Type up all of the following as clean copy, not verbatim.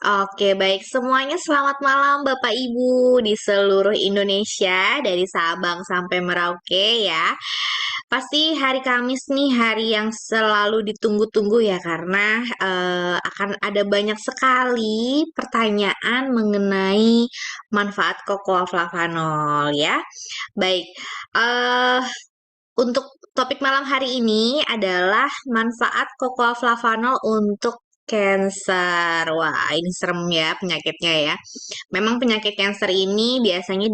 Oke, baik. Semuanya selamat malam Bapak Ibu di seluruh Indonesia, dari Sabang sampai Merauke ya. Pasti hari Kamis nih hari yang selalu ditunggu-tunggu ya karena akan ada banyak sekali pertanyaan mengenai manfaat cocoa flavanol ya. Baik, eh untuk topik malam hari ini adalah manfaat cocoa flavanol untuk cancer. Wah, ini serem ya penyakitnya ya. Memang penyakit cancer ini biasanya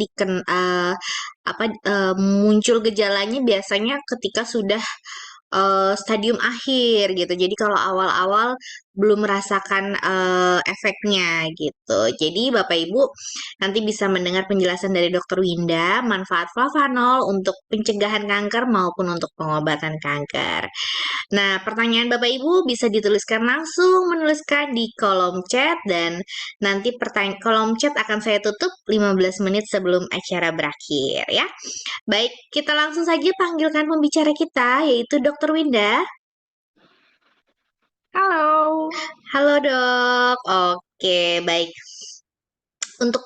muncul gejalanya biasanya ketika sudah stadium akhir gitu. Jadi kalau awal-awal belum merasakan efeknya gitu. Jadi Bapak Ibu nanti bisa mendengar penjelasan dari Dokter Winda manfaat flavanol untuk pencegahan kanker maupun untuk pengobatan kanker. Nah, pertanyaan Bapak Ibu bisa dituliskan langsung menuliskan di kolom chat dan nanti kolom chat akan saya tutup 15 menit sebelum acara berakhir ya. Baik, kita langsung saja panggilkan pembicara kita, yaitu Dokter Winda. Halo. Halo dok, oke baik. Untuk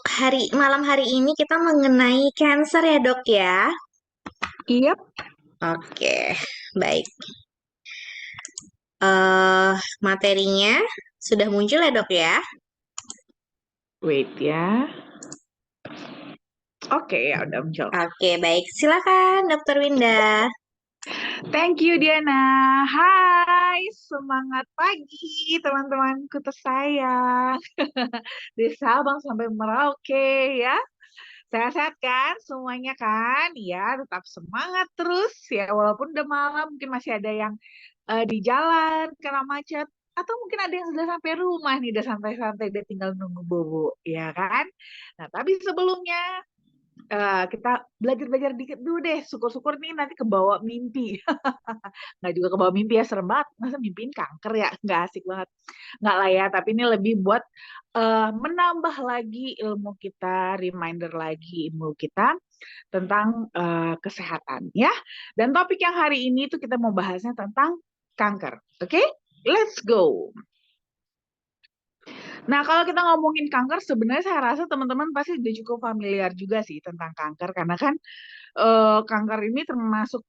malam hari ini kita mengenai cancer ya dok ya. Iya, Oke, baik. eh Materinya sudah muncul ya dok ya. wait ya. Oke, ya udah muncul. Oke, baik. Silakan Dokter Winda. Thank you, Diana. Hai, semangat pagi teman-temanku tersayang. Dari Sabang sampai Merauke ya. Sehat-sehat kan semuanya kan? Ya, tetap semangat terus ya. Walaupun udah malam, mungkin masih ada yang di jalan karena macet. Atau mungkin ada yang sudah sampai rumah nih, udah santai-santai, udah tinggal nunggu bobo, ya kan? Nah, tapi sebelumnya kita belajar-belajar dikit dulu deh. Syukur-syukur nih nanti kebawa mimpi. Nggak juga kebawa mimpi ya, serem banget. Masa mimpiin kanker ya? Nggak asik banget. Nggak lah ya, tapi ini lebih buat menambah lagi ilmu kita, reminder lagi ilmu kita tentang kesehatan ya. Dan topik yang hari ini tuh kita mau bahasnya tentang kanker. Oke? Let's go. Nah, kalau kita ngomongin kanker, sebenarnya saya rasa teman-teman pasti udah cukup familiar juga sih tentang kanker, karena kan kanker ini termasuk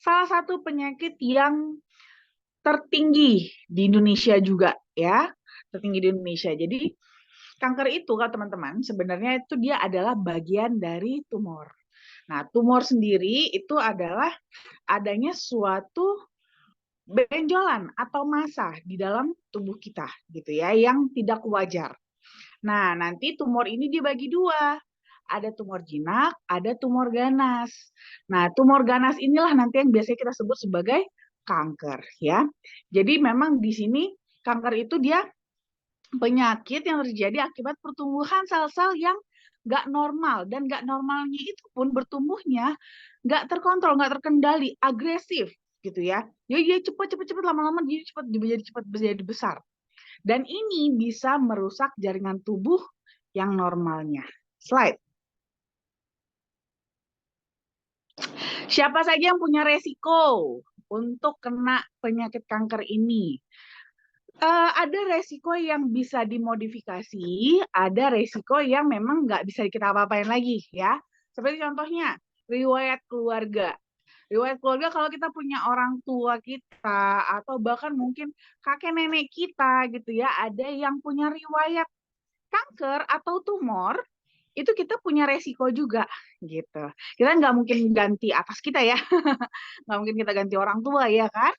salah satu penyakit yang tertinggi di Indonesia juga ya, tertinggi di Indonesia. Jadi kanker itu kalau teman-teman sebenarnya itu dia adalah bagian dari tumor. Nah, tumor sendiri itu adalah adanya suatu benjolan atau massa di dalam tubuh kita gitu ya yang tidak wajar. Nah, nanti tumor ini dibagi dua. Ada tumor jinak, ada tumor ganas. Nah, tumor ganas inilah nanti yang biasanya kita sebut sebagai kanker ya. Jadi memang di sini kanker itu dia penyakit yang terjadi akibat pertumbuhan sel-sel yang nggak normal, dan nggak normalnya itu pun bertumbuhnya nggak terkontrol, nggak terkendali, agresif gitu ya. Jadi dia cepat lama-lama dia cepat menjadi besar. Dan ini bisa merusak jaringan tubuh yang normalnya. Slide. Siapa saja yang punya resiko untuk kena penyakit kanker ini? Ada resiko yang bisa dimodifikasi, ada resiko yang memang nggak bisa kita apa-apain lagi ya. Seperti contohnya, riwayat keluarga. Riwayat keluarga kalau kita punya orang tua kita, atau bahkan mungkin kakek nenek kita gitu ya, ada yang punya riwayat kanker atau tumor, itu kita punya resiko juga gitu. Kita nggak mungkin ganti atas kita ya, nggak mungkin kita ganti orang tua ya kan.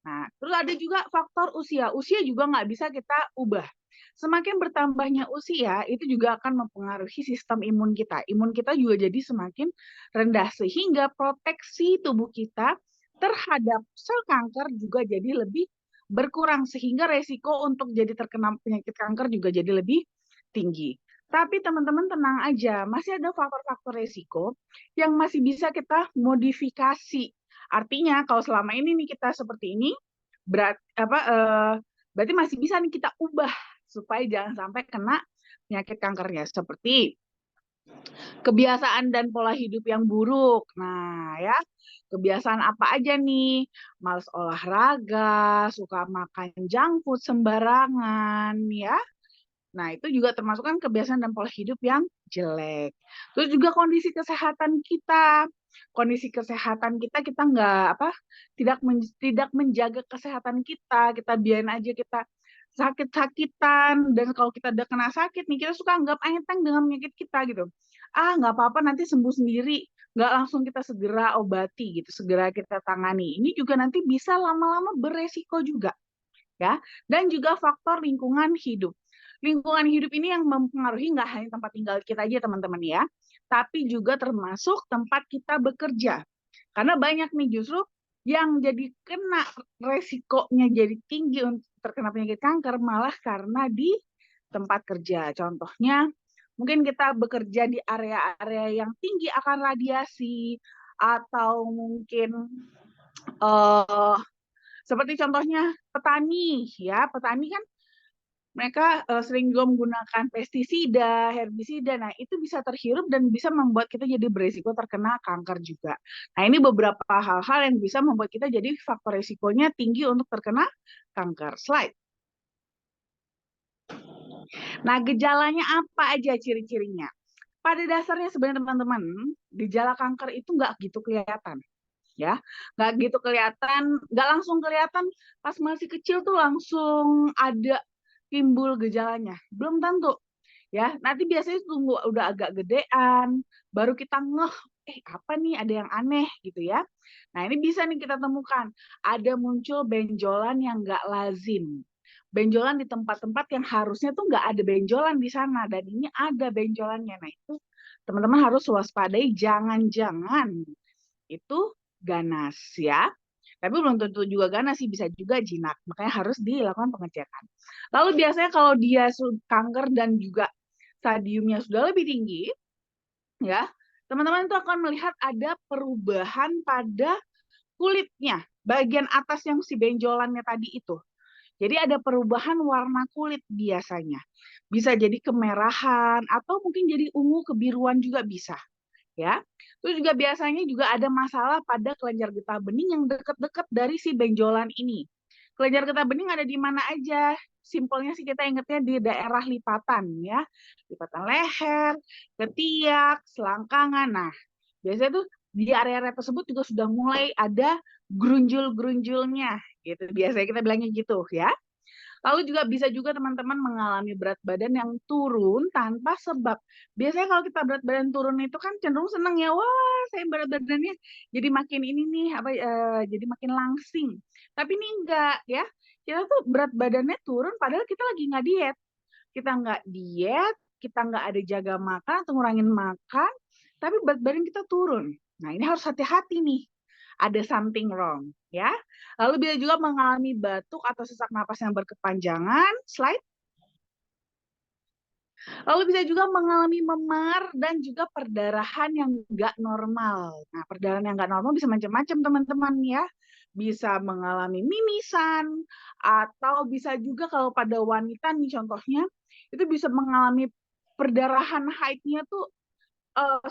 Nah, terus ada juga faktor usia. Usia juga nggak bisa kita ubah. Semakin bertambahnya usia, itu juga akan mempengaruhi sistem imun kita. Imun kita juga jadi semakin rendah, sehingga proteksi tubuh kita terhadap sel kanker juga jadi lebih berkurang, sehingga resiko untuk jadi terkena penyakit kanker juga jadi lebih tinggi. Tapi teman-teman tenang aja, masih ada faktor-faktor resiko yang masih bisa kita modifikasi. Artinya kalau selama ini nih kita seperti ini, berarti masih bisa nih kita ubah supaya jangan sampai kena penyakit kankernya. Seperti kebiasaan dan pola hidup yang buruk. Nah, ya, kebiasaan apa aja nih? Males olahraga, suka makan junk food sembarangan, ya. Nah, itu juga termasuk kan kebiasaan dan pola hidup yang jelek. Terus juga kondisi kesehatan kita. Kondisi kesehatan kita, kita nggak apa, tidak menjaga kesehatan kita biarin aja kita sakit-sakitan, dan kalau kita udah kena sakit nih, kita suka anggap enteng dengan penyakit kita gitu. Ah, nggak apa-apa, nanti sembuh sendiri. Nggak langsung kita segera obati gitu, segera kita tangani. Ini juga nanti bisa lama-lama beresiko juga ya. Dan juga faktor lingkungan hidup. Lingkungan hidup ini yang mempengaruhi nggak hanya tempat tinggal kita aja teman-teman ya, tapi juga termasuk tempat kita bekerja. Karena banyak nih justru yang jadi kena resikonya jadi tinggi untuk terkena penyakit kanker malah karena di tempat kerja. Contohnya mungkin kita bekerja di area-area yang tinggi akan radiasi, atau mungkin uh, seperti contohnya petani ya, petani kan mereka sering juga menggunakan pestisida, herbisida. Nah, itu bisa terhirup dan bisa membuat kita jadi berisiko terkena kanker juga. Nah, ini beberapa hal-hal yang bisa membuat kita jadi faktor risikonya tinggi untuk terkena kanker. Slide. Nah, gejalanya apa aja ciri-cirinya? Pada dasarnya sebenarnya teman-teman, gejala kanker itu nggak gitu kelihatan. Ya, nggak gitu kelihatan, nggak langsung kelihatan pas masih kecil tuh langsung ada timbul gejalanya. Belum tentu. Ya, nanti biasanya tunggu udah agak gedean, baru kita ngeh, apa nih, ada yang aneh gitu ya. Nah, ini bisa nih kita temukan, ada muncul benjolan yang nggak lazim. Benjolan di tempat-tempat yang harusnya tuh nggak ada benjolan di sana, dan ini ada benjolannya. Nah, itu teman-teman harus waspadai, jangan-jangan itu ganas ya. Tapi belum tentu juga ganas sih, bisa juga jinak. Makanya harus dilakukan pengecekan. Lalu biasanya kalau dia kanker dan juga stadiumnya sudah lebih tinggi, ya, teman-teman itu akan melihat ada perubahan pada kulitnya, bagian atas yang si benjolannya tadi itu. Jadi ada perubahan warna kulit biasanya. Bisa jadi kemerahan atau mungkin jadi ungu kebiruan juga bisa. Ya, terus juga biasanya juga ada masalah pada kelenjar getah bening yang dekat-dekat dari si benjolan ini. Kelenjar getah bening ada di mana aja? Simpelnya sih kita ingatnya di daerah lipatan ya, lipatan leher, ketiak, selangkangan. Nah, biasanya tuh di area-area tersebut juga sudah mulai ada grunjul-grunjulnya gitu. Biasanya kita bilangnya gitu ya. Lalu juga bisa juga teman-teman mengalami berat badan yang turun tanpa sebab. Biasanya kalau kita berat badan turun itu kan cenderung senang ya, wah saya berat badannya jadi makin ini nih, jadi makin langsing. Tapi ini enggak ya, kita tuh berat badannya turun padahal kita lagi nggak diet. Kita nggak diet, kita nggak ada jaga makan atau ngurangin makan, tapi berat badan kita turun. Nah ini harus hati-hati nih, ada something wrong ya. Lalu bila juga mengalami batuk atau sesak napas yang berkepanjangan, slide. Lalu bisa juga mengalami memar dan juga perdarahan yang nggak normal. Nah, perdarahan yang nggak normal bisa macam-macam teman-teman ya. Bisa mengalami mimisan, atau bisa juga kalau pada wanita nih contohnya, itu bisa mengalami perdarahan haidnya tuh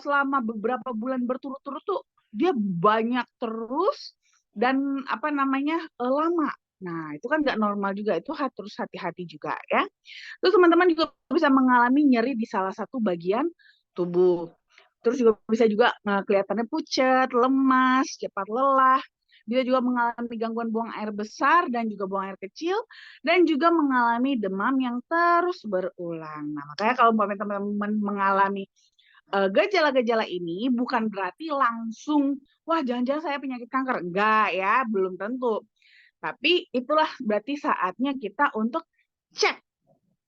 selama beberapa bulan berturut-turut tuh dia banyak terus dan apa namanya lama. Nah, itu kan nggak normal juga. Itu harus hati-hati juga ya. Terus teman-teman juga bisa mengalami nyeri di salah satu bagian tubuh. Terus juga bisa juga kelihatannya pucat, lemas, cepat lelah. Dia juga mengalami gangguan buang air besar dan juga buang air kecil, dan juga mengalami demam yang terus berulang. Nah, makanya kalau teman-teman mengalami gejala-gejala ini bukan berarti langsung, wah jangan-jangan saya penyakit kanker. Enggak ya, belum tentu. Tapi itulah berarti saatnya kita untuk cek,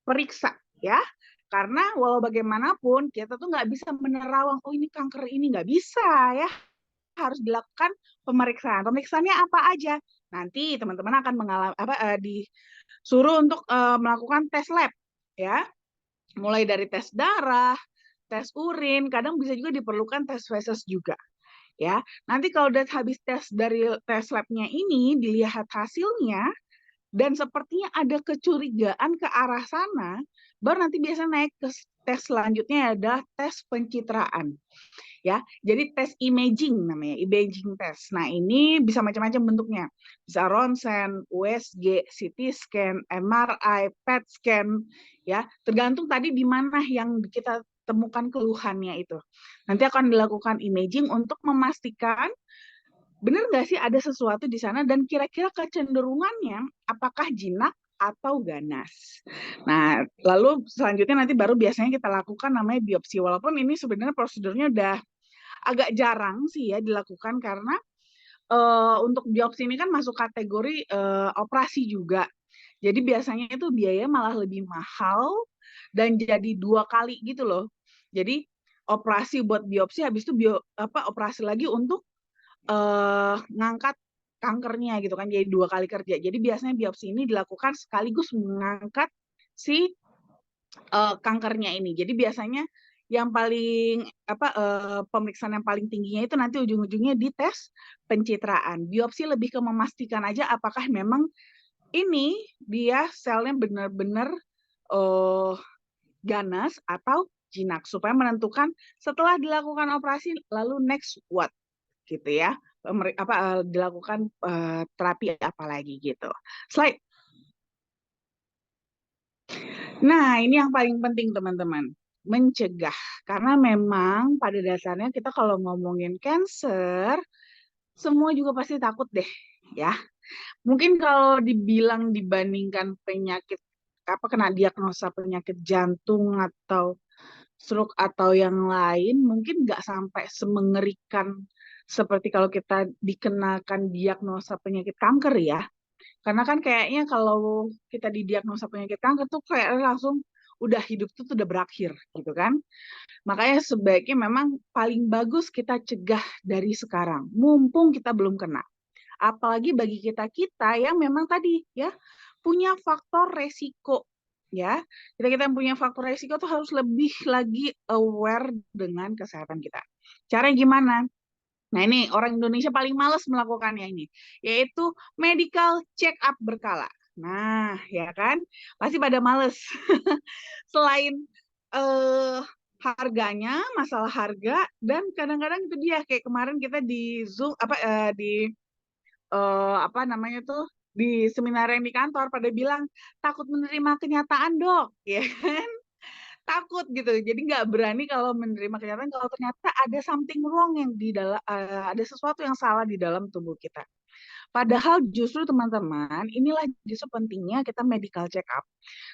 periksa ya. Karena walau bagaimanapun kita tuh nggak bisa menerawang, oh ini kanker ini, nggak bisa ya. Harus dilakukan pemeriksaan. Pemeriksaannya apa aja? Nanti teman-teman akan mengalami disuruh untuk melakukan tes lab ya. Mulai dari tes darah, tes urin, kadang bisa juga diperlukan tes feses juga. Ya, nanti kalau udah habis tes dari tes labnya ini, dilihat hasilnya, dan sepertinya ada kecurigaan ke arah sana, baru nanti biasanya naik ke tes selanjutnya adalah tes pencitraan. ya. Jadi tes imaging namanya, imaging test. Nah, ini bisa macam-macam bentuknya. Bisa ronsen, USG, CT scan, MRI, PET scan, ya. Tergantung tadi di mana yang kita temukan keluhannya itu. Nanti akan dilakukan imaging untuk memastikan benar nggak sih ada sesuatu di sana dan kira-kira kecenderungannya apakah jinak atau ganas. Nah, lalu selanjutnya nanti baru biasanya kita lakukan namanya biopsi. Walaupun ini sebenarnya prosedurnya udah agak jarang sih ya dilakukan karena untuk biopsi ini kan masuk kategori operasi juga. Jadi biasanya itu biaya malah lebih mahal dan jadi 2 kali gitu loh. Jadi operasi buat biopsi habis itu operasi lagi untuk ngangkat kankernya gitu kan, jadi 2 kali kerja. Jadi biasanya biopsi ini dilakukan sekaligus mengangkat si kankernya ini. Jadi biasanya yang paling pemeriksaan yang paling tingginya itu nanti ujung-ujungnya di tes pencitraan. Biopsi lebih ke memastikan aja apakah memang ini dia selnya benar-benar ganas atau jinak supaya menentukan setelah dilakukan operasi lalu next what gitu ya, dilakukan terapi apa lagi gitu. Slide. Nah, ini yang paling penting teman-teman, mencegah. Karena memang pada dasarnya kita kalau ngomongin cancer, semua juga pasti takut deh, ya. Mungkin kalau dibilang dibandingkan penyakit kena diagnosa penyakit jantung atau stroke atau yang lain, mungkin nggak sampai semengerikan seperti kalau kita dikenakan diagnosa penyakit kanker ya. Karena kan kayaknya kalau kita didiagnosa penyakit kanker tuh kayak langsung udah hidup tuh udah berakhir gitu kan. Makanya sebaiknya memang paling bagus kita cegah dari sekarang, mumpung kita belum kena. Apalagi bagi kita-kita yang memang tadi ya punya faktor resiko ya. Kita yang punya faktor resiko tuh harus lebih lagi aware dengan kesehatan kita. Caranya gimana? Nah, ini orang Indonesia paling males melakukannya ini, yaitu medical check up berkala. Nah, ya kan? Pasti pada males. Selain harganya, masalah harga, dan kadang-kadang itu dia kayak kemarin kita di Zoom apa namanya tuh di seminar yang di kantor pada bilang takut menerima kenyataan dok, ya kan? Takut gitu, jadi nggak berani kalau menerima kenyataan kalau ternyata ada something wrong yang di dalam ada sesuatu yang salah di dalam tubuh kita. Padahal justru teman-teman, inilah justru pentingnya kita medical check up.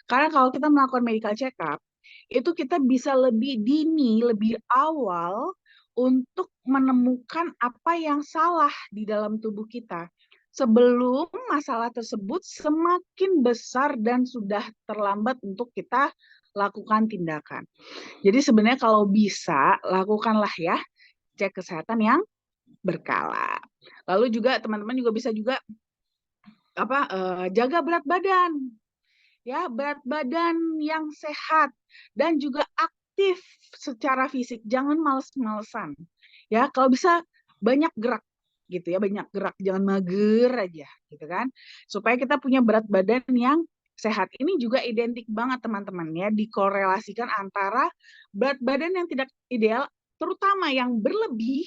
Karena kalau kita melakukan medical check up, itu kita bisa lebih dini, lebih awal untuk menemukan apa yang salah di dalam tubuh kita. Sebelum masalah tersebut semakin besar dan sudah terlambat untuk kita lakukan tindakan. Jadi sebenarnya kalau bisa, lakukanlah ya cek kesehatan yang berkala. Lalu juga teman-teman juga bisa juga jaga berat badan. Ya, berat badan yang sehat dan juga aktif secara fisik, jangan males-malesan. Ya, kalau bisa banyak gerak gitu ya, banyak gerak, jangan mager aja gitu kan. Supaya kita punya berat badan yang sehat. Ini juga identik banget teman-teman ya, dikorelasikan antara berat badan yang tidak ideal, terutama yang berlebih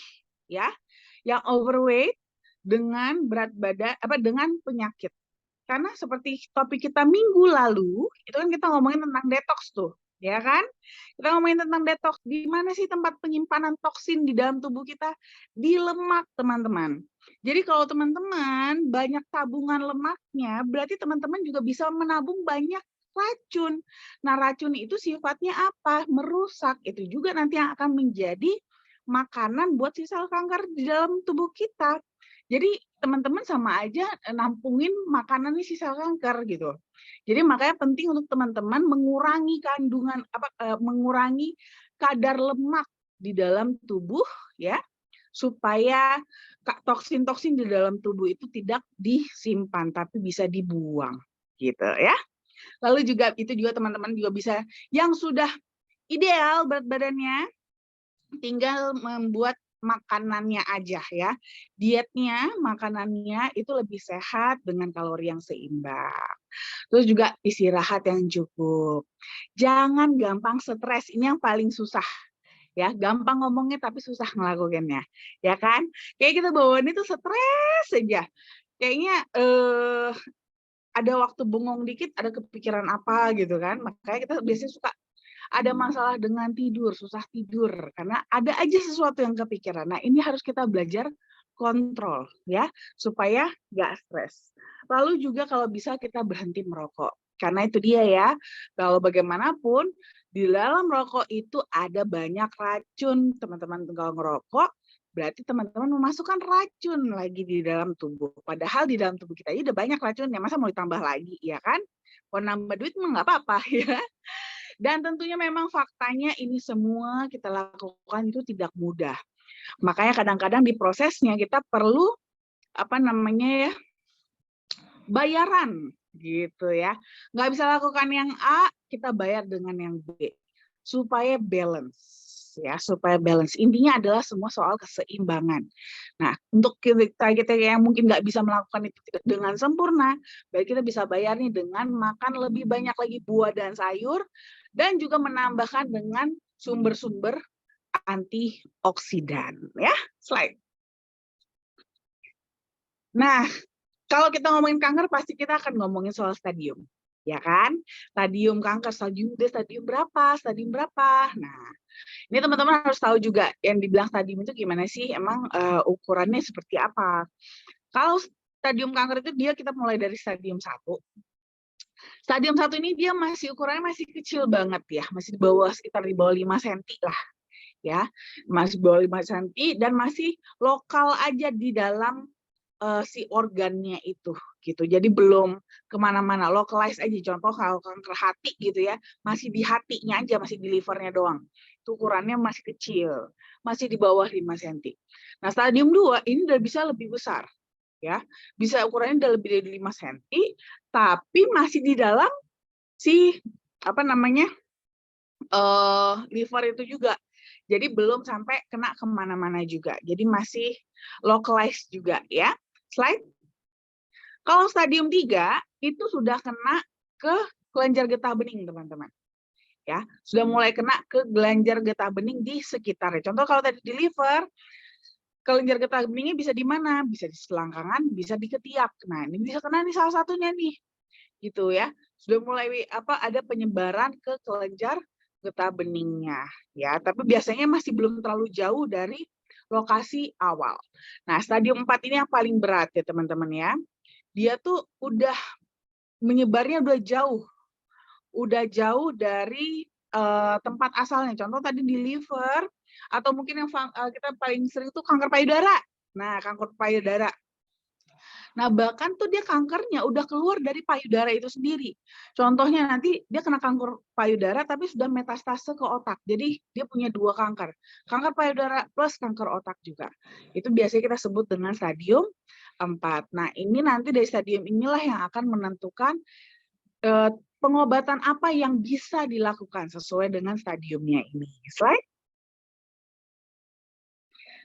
ya, yang overweight dengan berat badan dengan penyakit. Karena seperti topik kita minggu lalu, itu kan kita ngomongin tentang detox tuh, ya kan? Kita ngomongin tentang detox. Di mana sih tempat penyimpanan toksin di dalam tubuh kita? Di lemak, teman-teman. Jadi kalau teman-teman banyak tabungan lemaknya, berarti teman-teman juga bisa menabung banyak racun. Nah, racun itu sifatnya apa? Merusak. Itu juga nanti yang akan menjadi makanan buat si sel kanker di dalam tubuh kita. Jadi teman-teman sama aja nampungin makanan nih sisa kanker gitu. Jadi makanya penting untuk teman-teman mengurangi kandungan mengurangi kadar lemak di dalam tubuh ya supaya toksin-toksin di dalam tubuh itu tidak disimpan tapi bisa dibuang gitu ya. Lalu juga itu juga teman-teman juga bisa yang sudah ideal berat badannya tinggal membuat makanannya aja ya. Dietnya, makanannya itu lebih sehat dengan kalori yang seimbang. Terus juga istirahat yang cukup. Jangan gampang stres, ini yang paling susah. Ya, gampang ngomongnya tapi susah ngelakuinnya, ya kan? Kayak kita bawaan itu stres aja. Kayaknya ada waktu bengong dikit, ada kepikiran apa gitu kan. Makanya kita biasanya suka ada masalah dengan tidur, susah tidur karena ada aja sesuatu yang kepikiran. Nah, ini harus kita belajar kontrol ya, supaya nggak stres. Lalu juga kalau bisa kita berhenti merokok. Karena itu dia ya, kalau bagaimanapun di dalam rokok itu ada banyak racun. Teman-teman kalau ngerokok, berarti teman-teman memasukkan racun lagi di dalam tubuh. Padahal di dalam tubuh kita ini udah banyak racunnya, masa mau ditambah lagi, ya kan? Mau nambah duit mah nggak apa-apa ya. Dan tentunya memang faktanya ini semua kita lakukan itu tidak mudah. Makanya kadang-kadang di prosesnya kita perlu apa namanya ya, bayaran gitu ya. Nggak bisa lakukan yang A, kita bayar dengan yang B supaya balance ya, supaya balance. Intinya adalah semua soal keseimbangan. Nah, untuk kita yang mungkin nggak bisa melakukan itu dengan sempurna, baik kita bisa bayar nih dengan makan lebih banyak lagi buah dan sayur, dan juga menambahkan dengan sumber-sumber antioksidan ya. Slide. Nah, kalau kita ngomongin kanker pasti kita akan ngomongin soal stadium, ya kan? Stadium kanker, stadium D, stadium berapa, stadium berapa. Nah, ini teman-teman harus tahu juga yang dibilang stadium itu gimana sih, emang ukurannya seperti apa. Kalau stadium kanker itu kita mulai dari stadium 1. Stadium 1 ini dia masih ukurannya masih kecil banget ya, masih di bawah sekitar di bawah 5 cm lah ya. Masih di bawah 5 cm dan masih lokal aja di dalam si organnya itu gitu. Jadi belum kemana-mana, localize aja. Contoh kalau kanker hati gitu ya, masih di hatinya aja, masih di livernya doang. Itu ukurannya masih kecil, masih di bawah 5 cm. Nah, stadium 2 ini udah bisa lebih besar ya. Bisa ukurannya udah lebih dari 5 cm, tapi masih di dalam si apa namanya? Liver itu juga. Jadi belum sampai kena kemana-mana juga. Jadi masih localized juga ya. Slide. Kalau stadium 3 itu sudah kena ke kelenjar getah bening, teman-teman. Ya, sudah mulai kena ke kelenjar getah bening di sekitarnya. Contoh kalau tadi di liver, kelenjar getah beningnya bisa di mana? Bisa di selangkangan, bisa di ketiak. Nah, ini bisa kena nih salah satunya nih. Gitu ya. Sudah mulai ada penyebaran ke kelenjar getah beningnya ya, tapi biasanya masih belum terlalu jauh dari lokasi awal. Nah, stadium 4 ini yang paling berat ya, teman-teman ya. Dia tuh udah menyebarnya udah jauh dari tempat asalnya. Contoh tadi di liver, atau mungkin yang kita paling sering itu kanker payudara. Nah, kanker payudara. Nah, bahkan tuh dia kankernya udah keluar dari payudara itu sendiri. Contohnya nanti dia kena kanker payudara tapi sudah metastase ke otak. Jadi dia punya 2 kanker. Kanker payudara plus kanker otak juga. Itu biasanya kita sebut dengan stadium 4. Nah, ini nanti dari stadium inilah yang akan menentukan pengobatan apa yang bisa dilakukan sesuai dengan stadiumnya ini. Slide.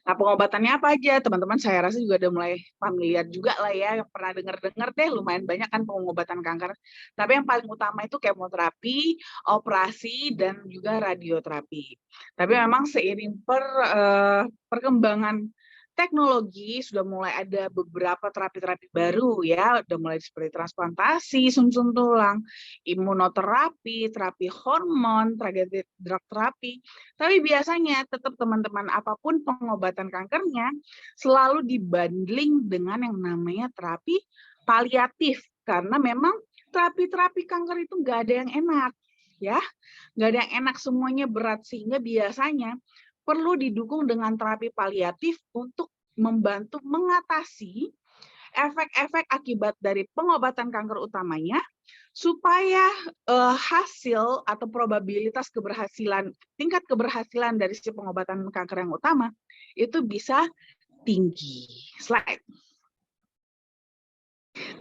Nah, pengobatannya apa aja? Teman-teman saya rasa juga udah mulai familiar juga lah ya, pernah dengar-dengar deh, lumayan banyak kan pengobatan kanker. Tapi yang paling utama itu kemoterapi, operasi, dan juga radioterapi. Tapi memang seiring perkembangan teknologi sudah mulai ada beberapa terapi-terapi baru ya, udah mulai seperti transplantasi sumsum tulang, imunoterapi, terapi hormon, drug terapi. Tapi biasanya tetap teman-teman, apapun pengobatan kankernya selalu dibanding dengan yang namanya terapi paliatif, karena memang terapi-terapi kanker itu nggak ada yang enak ya, nggak ada yang enak, semuanya berat, sehingga biasanya perlu didukung dengan terapi paliatif untuk membantu mengatasi efek-efek akibat dari pengobatan kanker utamanya, supaya hasil atau probabilitas keberhasilan, tingkat keberhasilan dari si pengobatan kanker yang utama itu bisa tinggi. Slide.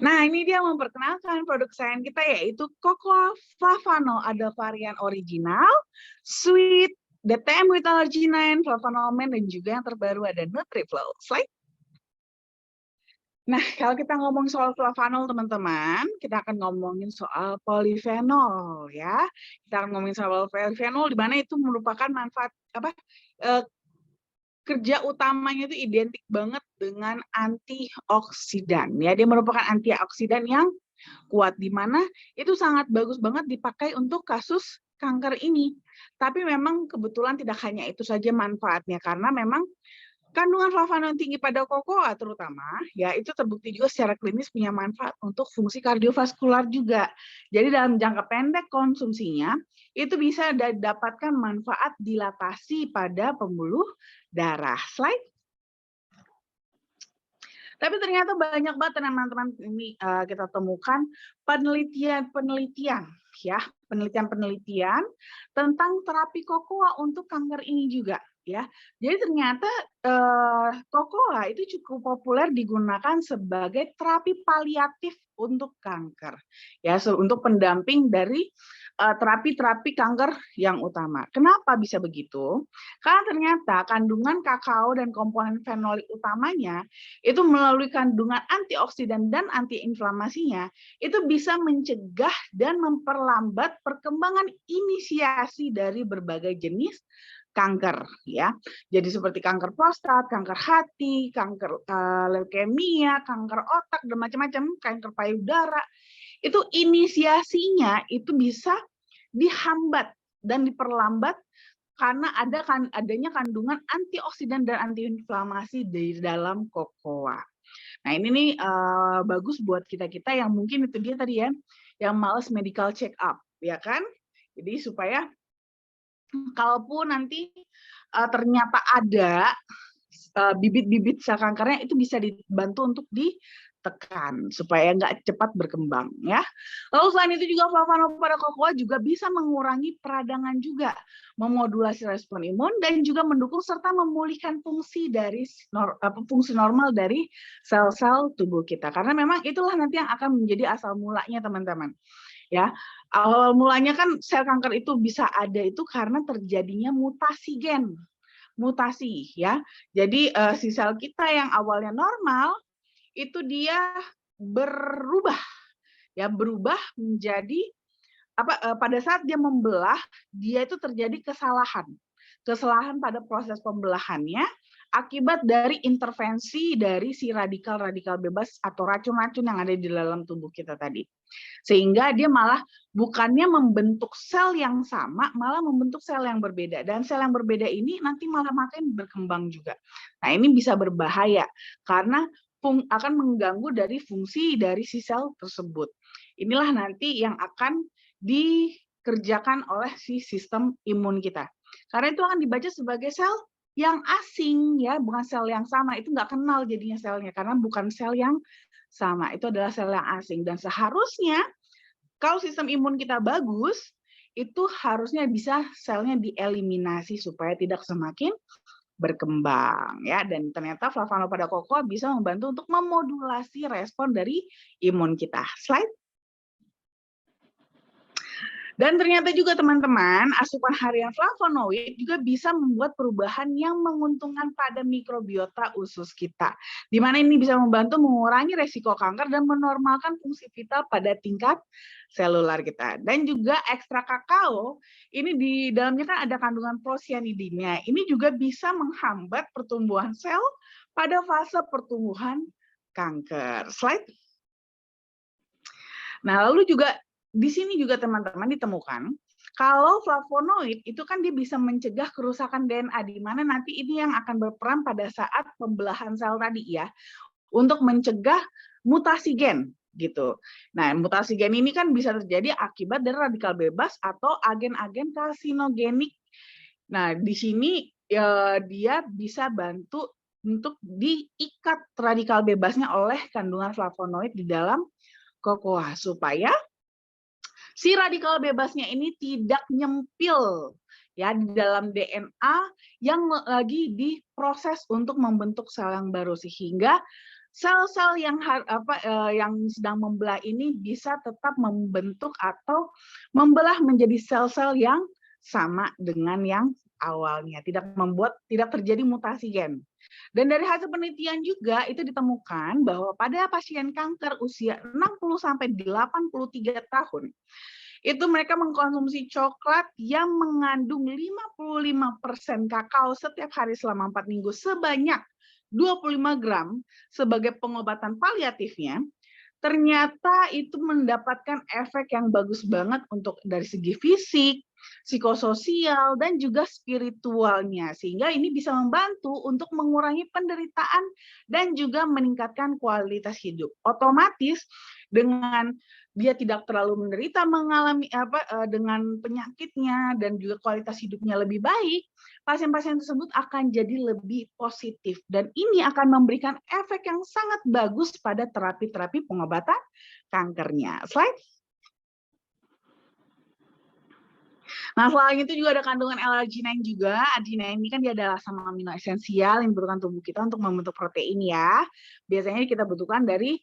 Nah, ini dia memperkenalkan produk kesayangan kita, yaitu Cocoa Flavano. Ada varian original, sweet, DTM with allergy 9, Flavanomen, dan juga yang terbaru ada NutriFlow. Slide. Nah, kalau kita ngomong soal flavanol, teman-teman, kita akan ngomongin soal polifenol, ya. Kita akan ngomongin soal polifenol, di mana itu merupakan manfaat eh, kerja utamanya itu identik banget dengan antioksidan, ya. Dia merupakan antioksidan yang kuat, di mana itu sangat bagus banget dipakai untuk kasus kanker ini. Tapi memang kebetulan tidak hanya itu saja manfaatnya, karena memang kandungan flavanoid yang tinggi pada kokoa terutama, ya itu terbukti juga secara klinis punya manfaat untuk fungsi kardiovaskular juga. Jadi dalam jangka pendek konsumsinya, itu bisa dapatkan manfaat dilatasi pada pembuluh darah. Slide. Tapi ternyata banyak banget teman-teman ini kita temukan penelitian-penelitian, ya, penelitian-penelitian tentang terapi kokoa untuk kanker ini juga, ya. Jadi ternyata kokoa itu cukup populer digunakan sebagai terapi paliatif untuk kanker, ya, untuk pendamping dari terapi-terapi kanker yang utama. Kenapa bisa begitu? Karena ternyata kandungan kakao dan komponen fenolik utamanya itu melalui kandungan antioksidan dan antiinflamasinya, itu bisa mencegah dan memperlambat perkembangan inisiasi dari berbagai jenis kanker, ya. Jadi seperti kanker prostat, kanker hati, kanker leukemia, kanker otak dan macam-macam, kanker payudara. Itu inisiasinya itu bisa dihambat dan diperlambat karena adanya kandungan antioksidan dan antiinflamasi di dalam kokoa. Nah, ini nih bagus buat kita-kita yang mungkin itu dia tadi ya, yang males medical check up, ya kan? Jadi supaya kalaupun nanti ternyata ada bibit-bibit sel kankernya, itu bisa dibantu untuk ditekan supaya nggak cepat berkembang, ya. Lalu selain itu juga flavanoid pada kokoa juga bisa mengurangi peradangan juga, memodulasi respon imun dan juga mendukung serta memulihkan fungsi dari fungsi normal dari sel-sel tubuh kita. Karena memang itulah nanti yang akan menjadi asal mulanya, teman-teman. Ya, awal mulanya kan sel kanker itu bisa ada itu karena terjadinya mutasi gen. Mutasi, ya. Jadi si sel kita yang awalnya normal itu dia berubah, ya, berubah menjadi pada saat dia membelah, dia itu terjadi kesalahan pada proses pembelahannya akibat dari intervensi dari si radikal-radikal bebas atau racun-racun yang ada di dalam tubuh kita tadi. Sehingga dia malah bukannya membentuk sel yang sama, malah membentuk sel yang berbeda. Dan sel yang berbeda ini nanti malah makin berkembang juga. Nah, ini bisa berbahaya karena akan mengganggu dari fungsi dari si sel tersebut. Inilah nanti yang akan dikerjakan oleh si sistem imun kita. Karena itu akan dibaca sebagai sel yang asing, ya, bukan sel yang sama. Itu nggak kenal jadinya selnya karena bukan sel yang sama. Itu adalah sel yang asing dan seharusnya kalau sistem imun kita bagus, itu harusnya bisa selnya dieliminasi supaya tidak semakin berkembang, ya. Dan ternyata flavanoid pada kokoa bisa membantu untuk memodulasi respon dari imun kita. Slide. Dan ternyata juga teman-teman, asupan harian flavonoid juga bisa membuat perubahan yang menguntungkan pada mikrobiota usus kita. Di mana ini bisa membantu mengurangi resiko kanker dan menormalkan fungsi vital pada tingkat seluler kita. Dan juga ekstrak kakao, ini di dalamnya kan ada kandungan prosianidinnya. Ini juga bisa menghambat pertumbuhan sel pada fase pertumbuhan kanker. Slide. Nah, lalu juga di sini juga teman-teman ditemukan kalau flavonoid itu kan dia bisa mencegah kerusakan DNA, di mana nanti ini yang akan berperan pada saat pembelahan sel tadi, ya, untuk mencegah mutasi gen gitu. Nah, mutasi gen ini kan bisa terjadi akibat dari radikal bebas atau agen-agen karsinogenik. Nah, di sini dia bisa bantu untuk diikat radikal bebasnya oleh kandungan flavonoid di dalam kokoa supaya si radikal bebasnya ini tidak nyempil, ya, di dalam DNA yang lagi diproses untuk membentuk sel yang baru, sehingga sel-sel yang sedang membelah ini bisa tetap membentuk atau membelah menjadi sel-sel yang sama dengan yang awalnya, tidak terjadi mutasi gen. Dan dari hasil penelitian juga itu ditemukan bahwa pada pasien kanker usia 60 sampai 83 tahun, itu mereka mengkonsumsi coklat yang mengandung 55% kakao setiap hari selama 4 minggu sebanyak 25 gram sebagai pengobatan paliatifnya, ternyata itu mendapatkan efek yang bagus banget untuk dari segi fisik, psikososial, dan juga spiritualnya. Sehingga ini bisa membantu untuk mengurangi penderitaan dan juga meningkatkan kualitas hidup. Otomatis dengan dia tidak terlalu menderita mengalami dengan penyakitnya dan juga kualitas hidupnya lebih baik, pasien-pasien tersebut akan jadi lebih positif dan ini akan memberikan efek yang sangat bagus pada terapi-terapi pengobatan kankernya. Slide. Nah, selain itu juga ada kandungan L-arginine juga. Arginine ini kan dia adalah asam amino esensial yang dibutuhkan tubuh kita untuk membentuk protein ya. Biasanya kita butuhkan dari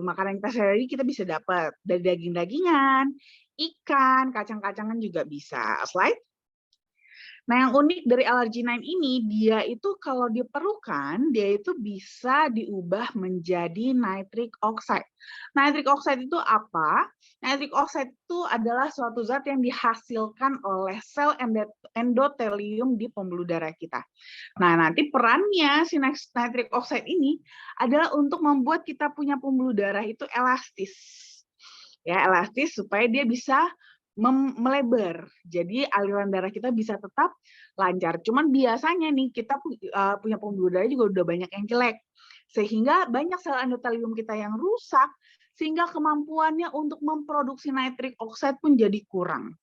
makanan kita sehari kita bisa dapat dari daging-dagingan, ikan, kacang-kacangan juga bisa. Slide. Nah, yang unik dari L-arginine ini, dia itu kalau diperlukan, dia itu bisa diubah menjadi nitric oxide. Nitric oxide itu apa? Nitric oxide itu adalah suatu zat yang dihasilkan oleh sel endotelium di pembuluh darah kita. Nah, nanti perannya si nitric oxide ini adalah untuk membuat kita punya pembuluh darah itu elastis. Ya, elastis supaya dia bisa melebar. Jadi aliran darah kita bisa tetap lancar. Cuman biasanya nih kita punya pembuluh darah juga udah banyak yang jelek. Sehingga banyak sel endotelium kita yang rusak sehingga kemampuannya untuk memproduksi nitric oxide pun jadi kurang.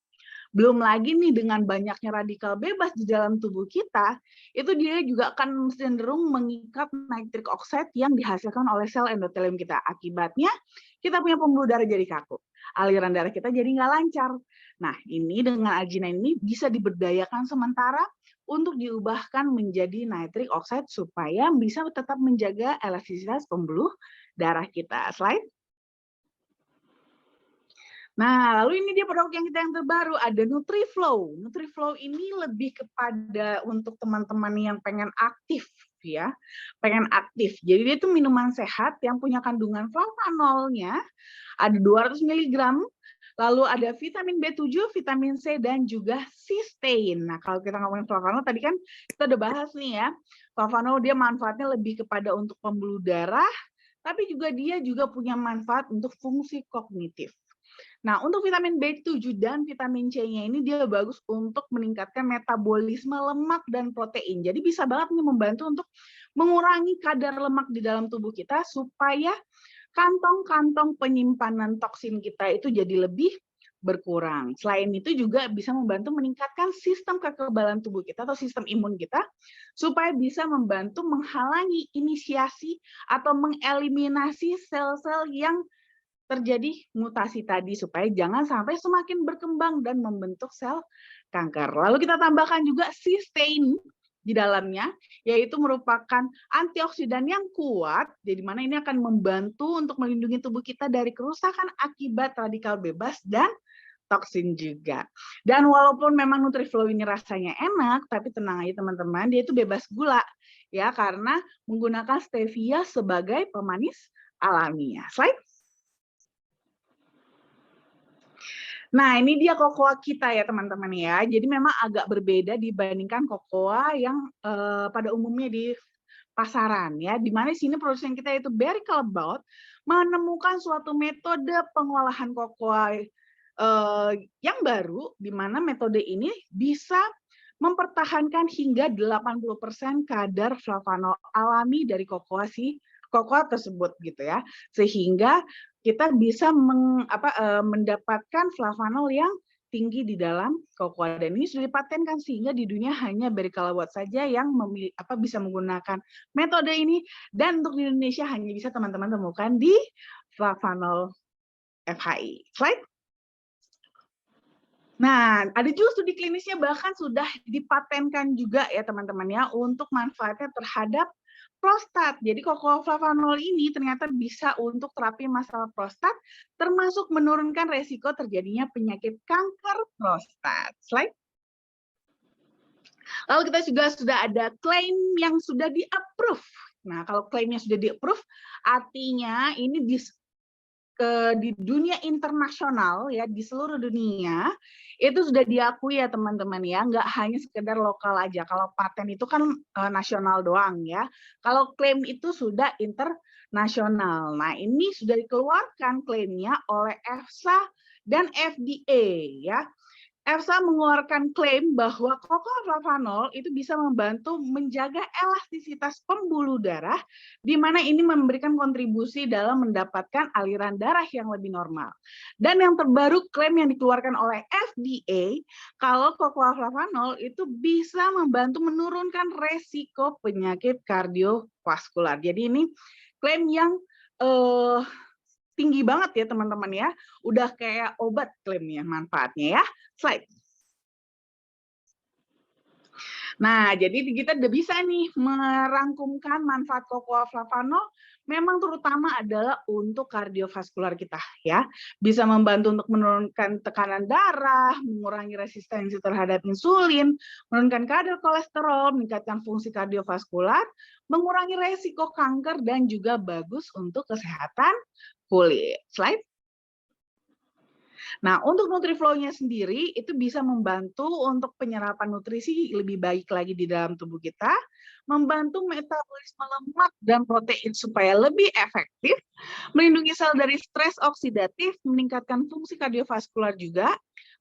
Belum lagi nih dengan banyaknya radikal bebas di dalam tubuh kita, itu dia juga akan cenderung mengikat nitric oxide yang dihasilkan oleh sel endotelium kita. Akibatnya kita punya pembuluh darah jadi kaku. Aliran darah kita jadi nggak lancar. Nah, ini dengan arginine ini bisa diberdayakan sementara untuk diubahkan menjadi nitric oxide supaya bisa tetap menjaga elastisitas pembuluh darah kita. Slide. Nah, lalu ini dia produk yang kita yang terbaru, ada NutriFlow. NutriFlow ini lebih kepada untuk teman-teman yang pengen aktif ya, pengen aktif. Jadi dia itu minuman sehat yang punya kandungan flavanolnya ada 200 mg, lalu ada vitamin B7, vitamin C, dan juga cysteine. Nah, kalau kita ngomongin flavanol, tadi kan kita udah bahas nih ya, flavanol dia manfaatnya lebih kepada untuk pembuluh darah, tapi juga dia juga punya manfaat untuk fungsi kognitif. Nah, untuk vitamin B7 dan vitamin C-nya ini dia bagus untuk meningkatkan metabolisme lemak dan protein. Jadi bisa banget nih membantu untuk mengurangi kadar lemak di dalam tubuh kita supaya kantong-kantong penyimpanan toksin kita itu jadi lebih berkurang. Selain itu juga bisa membantu meningkatkan sistem kekebalan tubuh kita atau sistem imun kita supaya bisa membantu menghalangi inisiasi atau mengeliminasi sel-sel yang terjadi mutasi tadi supaya jangan sampai semakin berkembang dan membentuk sel kanker. Lalu kita tambahkan juga cysteine di dalamnya, yaitu merupakan antioksidan yang kuat, jadi mana ini akan membantu untuk melindungi tubuh kita dari kerusakan akibat radikal bebas dan toksin juga. Dan walaupun memang NutriFlow ini rasanya enak, tapi tenang aja teman-teman, dia itu bebas gula ya karena menggunakan stevia sebagai pemanis alamiah. Slide. Nah, ini dia kokoa kita ya teman-teman ya. Jadi memang agak berbeda dibandingkan kokoa yang pada umumnya di pasaran ya. Di mana sini produsen kita itu Berry Callebaut menemukan suatu metode pengolahan kokoa yang baru, di mana metode ini bisa mempertahankan hingga 80% kadar flavanol alami dari kokoa tersebut gitu ya. Sehingga kita bisa mendapatkan flavanol yang tinggi di dalam kokoa dan ini sudah dipatenkan sehingga di dunia hanya Berry Callebaut saja yang bisa menggunakan metode ini dan untuk di Indonesia hanya bisa teman-teman temukan di Flavanol FHI. Slide. Nah, ada juga studi klinisnya bahkan sudah dipatenkan juga ya teman-teman ya untuk manfaatnya terhadap prostat. Jadi kokoa flavanol ini ternyata bisa untuk terapi masalah prostat, termasuk menurunkan resiko terjadinya penyakit kanker prostat. Slide. Lalu kita juga sudah ada klaim yang sudah di-approve. Nah, kalau klaimnya sudah di-approve, artinya ini di dunia internasional ya, di seluruh dunia itu sudah diakui ya teman-teman ya, nggak hanya sekedar lokal aja. Kalau paten itu kan nasional doang ya. Kalau klaim itu sudah internasional. Nah, ini sudah dikeluarkan klaimnya oleh EFSA dan FDA ya. EFSA mengeluarkan klaim bahwa cocoa flavanol itu bisa membantu menjaga elastisitas pembuluh darah, di mana ini memberikan kontribusi dalam mendapatkan aliran darah yang lebih normal. Dan yang terbaru klaim yang dikeluarkan oleh FDA, kalau cocoa flavanol itu bisa membantu menurunkan resiko penyakit kardiovaskular. Jadi ini klaim yang tinggi banget ya teman-teman ya, udah kayak obat klaimnya manfaatnya ya. Slide. Nah, jadi kita udah bisa nih merangkumkan manfaat cocoa flavanol memang terutama adalah untuk kardiovaskular kita ya. Bisa membantu untuk menurunkan tekanan darah, mengurangi resistensi terhadap insulin, menurunkan kadar kolesterol, meningkatkan fungsi kardiovaskular, mengurangi resiko kanker dan juga bagus untuk kesehatan kulit. Slide. Nah, untuk NutriFlow-nya sendiri itu bisa membantu untuk penyerapan nutrisi lebih baik lagi di dalam tubuh kita, membantu metabolisme lemak dan protein supaya lebih efektif, melindungi sel dari stres oksidatif, meningkatkan fungsi kardiovaskular juga,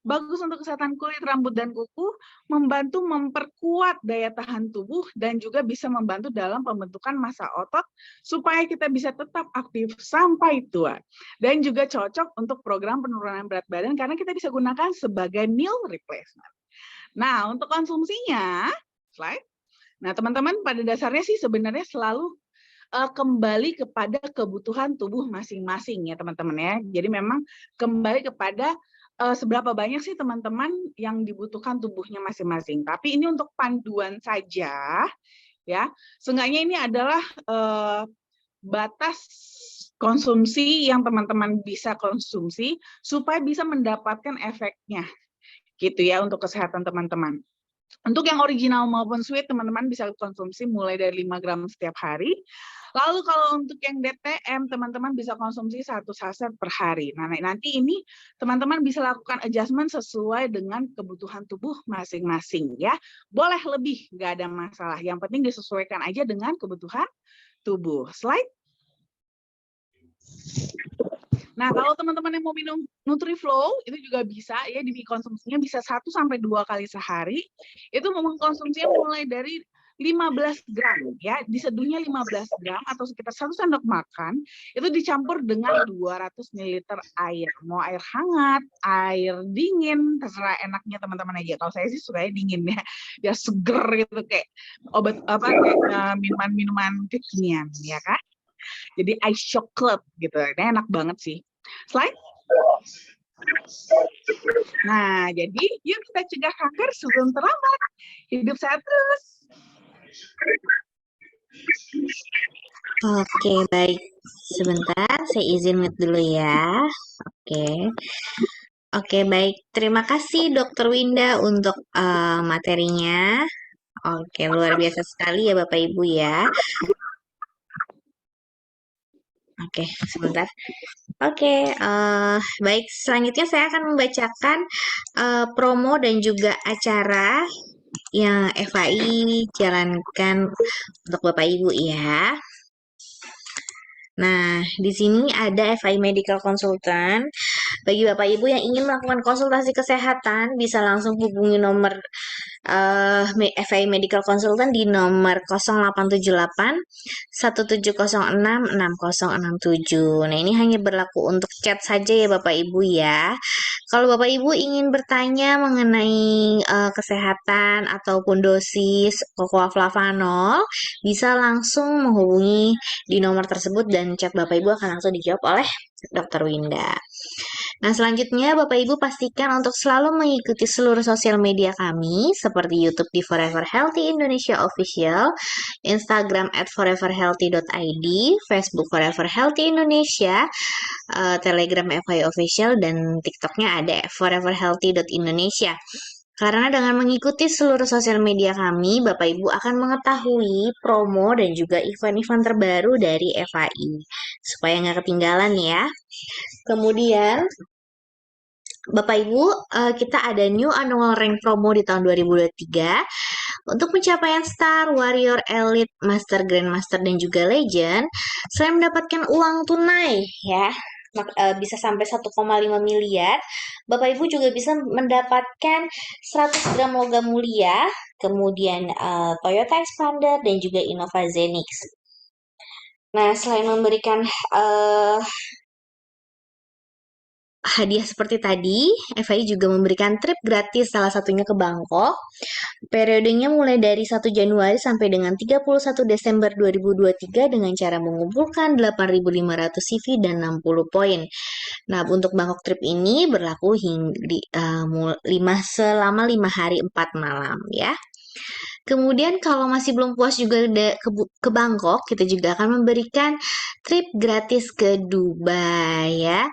bagus untuk kesehatan kulit, rambut, dan kuku, membantu memperkuat daya tahan tubuh, dan juga bisa membantu dalam pembentukan massa otot supaya kita bisa tetap aktif sampai tua. Dan juga cocok untuk program penurunan berat badan karena kita bisa gunakan sebagai meal replacement. Nah, untuk konsumsinya, slide. Nah, teman-teman pada dasarnya sih sebenarnya selalu kembali kepada kebutuhan tubuh masing-masing ya teman-teman ya. Jadi memang kembali kepada seberapa banyak sih teman-teman yang dibutuhkan tubuhnya masing-masing. Tapi ini untuk panduan saja ya. Seenggaknya ini adalah batas konsumsi yang teman-teman bisa konsumsi supaya bisa mendapatkan efeknya gitu ya untuk kesehatan teman-teman. Untuk yang original maupun sweet, teman-teman bisa konsumsi mulai dari 5 gram setiap hari. Lalu kalau untuk yang DTM, teman-teman bisa konsumsi 1 saset per hari. Nah, nanti ini teman-teman bisa lakukan adjustment sesuai dengan kebutuhan tubuh masing-masing ya. Boleh lebih, nggak ada masalah. Yang penting disesuaikan aja dengan kebutuhan tubuh. Slide. Nah, kalau teman-teman yang mau minum NutriFlow, itu juga bisa ya, dikonsumsinya bisa 1-2 kali sehari. Itu mengkonsumsinya mulai dari 15 gram ya, diseduhnya 15 gram atau sekitar 1 sendok makan, itu dicampur dengan 200 ml air. Mau air hangat, air dingin, terserah enaknya teman-teman aja. Kalau saya sih sukanya dingin ya, biar seger gitu kayak obat apa kayak minuman-minuman kekinian ya kan. Jadi ice chocolate gitu, ini enak banget sih. Slide. Nah, jadi yuk kita cegah kanker sebelum terlambat. Hidup sehat terus. Oke, baik. Sebentar, saya izin mute dulu ya. Oke. Oke, baik. Terima kasih Dokter Winda untuk materinya. Oke, luar biasa sekali ya Bapak Ibu ya. Oke, sebentar. Oke, baik. Selanjutnya saya akan membacakan promo dan juga acara yang FAI jalankan untuk Bapak Ibu ya. Nah, di sini ada FAI Medical Consultant. Bagi Bapak Ibu yang ingin melakukan konsultasi kesehatan, bisa langsung hubungi nomor FAI Medical Consultant di nomor 0878 1706 6067. Nah, ini hanya berlaku untuk chat saja ya Bapak Ibu ya. Kalau Bapak Ibu ingin bertanya mengenai kesehatan ataupun dosis cocoa flavanol, bisa langsung menghubungi di nomor tersebut dan chat Bapak Ibu akan langsung dijawab oleh Dr. Winda. Nah, selanjutnya Bapak Ibu pastikan untuk selalu mengikuti seluruh sosial media kami seperti YouTube di Forever Healthy Indonesia Official, Instagram @foreverhealthy.id, Facebook Forever Healthy Indonesia, Telegram FI Official, dan TikToknya ada foreverhealthy.indonesia. Karena dengan mengikuti seluruh sosial media kami, Bapak Ibu akan mengetahui promo dan juga event-event terbaru dari FAI. Supaya nggak ketinggalan ya. Kemudian, Bapak Ibu, kita ada new annual rank promo di tahun 2023. Untuk pencapaian Star, Warrior, Elite, Master, Grandmaster, dan juga Legend, selain mendapatkan uang tunai ya, bisa sampai 1,5 miliar, Bapak Ibu juga bisa mendapatkan 100 gram logam mulia, kemudian Toyota Expander, dan juga Innova Zenix. Nah, selain memberikan hadiah seperti tadi, FAI juga memberikan trip gratis salah satunya ke Bangkok. Periodenya mulai dari 1 Januari sampai dengan 31 Desember 2023 dengan cara mengumpulkan 8.500 CV dan 60 poin. Nah, untuk Bangkok trip ini berlaku selama 5 hari 4 malam ya. Kemudian kalau masih belum puas juga ke Bangkok, kita juga akan memberikan trip gratis ke Dubai ya.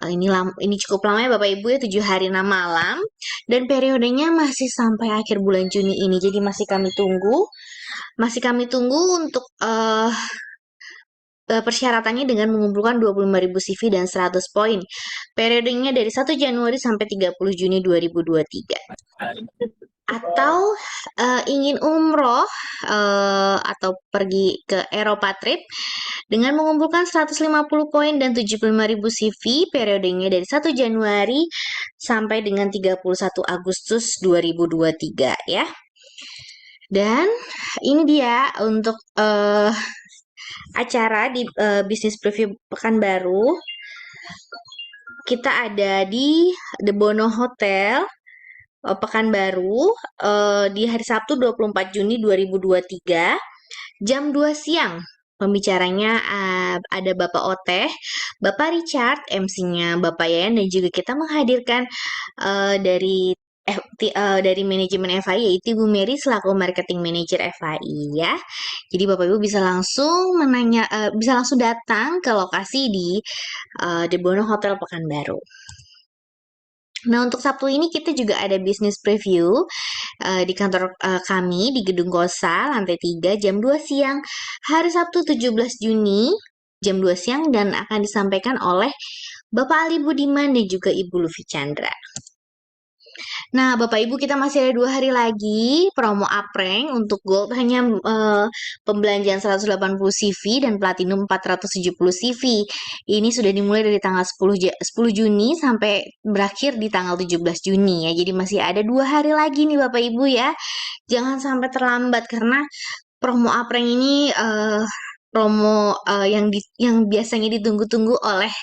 Ini cukup lama ya Bapak Ibu ya, 7 hari 6 malam. Dan periodenya masih sampai akhir bulan Juni ini. Jadi masih kami tunggu. Masih kami tunggu untuk persyaratannya dengan mengumpulkan 25.000 CV dan 100 poin. Periodenya dari 1 Januari sampai 30 Juni 2023. Atau ingin umroh atau pergi ke Eropa trip dengan mengumpulkan 150 poin dan 75.000 CV periodenya dari 1 Januari sampai dengan 31 Agustus 2023 ya. Dan ini dia untuk acara di bisnis preview Pekanbaru. Kita ada di The Bono Hotel Pekanbaru di hari Sabtu 24 Juni 2023 jam 2 siang. Pembicaranya ada Bapak Oteh, Bapak Richard, MC-nya Bapak Yayan, dan juga kita menghadirkan dari manajemen FAI yaitu Ibu Mary selaku marketing manager FAI ya. Jadi Bapak Ibu bisa langsung bisa langsung datang ke lokasi di The Bono Hotel Pekanbaru. Nah, untuk Sabtu ini kita juga ada bisnis preview di kantor kami di Gedung Kosa, lantai 3, jam 2 siang, hari Sabtu 17 Juni, jam 2 siang, dan akan disampaikan oleh Bapak Ali Budiman dan juga Ibu Lufi Chandra. Nah, Bapak Ibu, kita masih ada 2 hari lagi promo Apreng. Untuk Gold hanya pembelanjaan 180 CV dan Platinum 470 CV. Ini sudah dimulai dari tanggal 10 Juni sampai berakhir di tanggal 17 Juni ya. Jadi masih ada 2 hari lagi nih Bapak Ibu ya. Jangan sampai terlambat karena promo Apreng ini promo yang biasanya ditunggu-tunggu oleh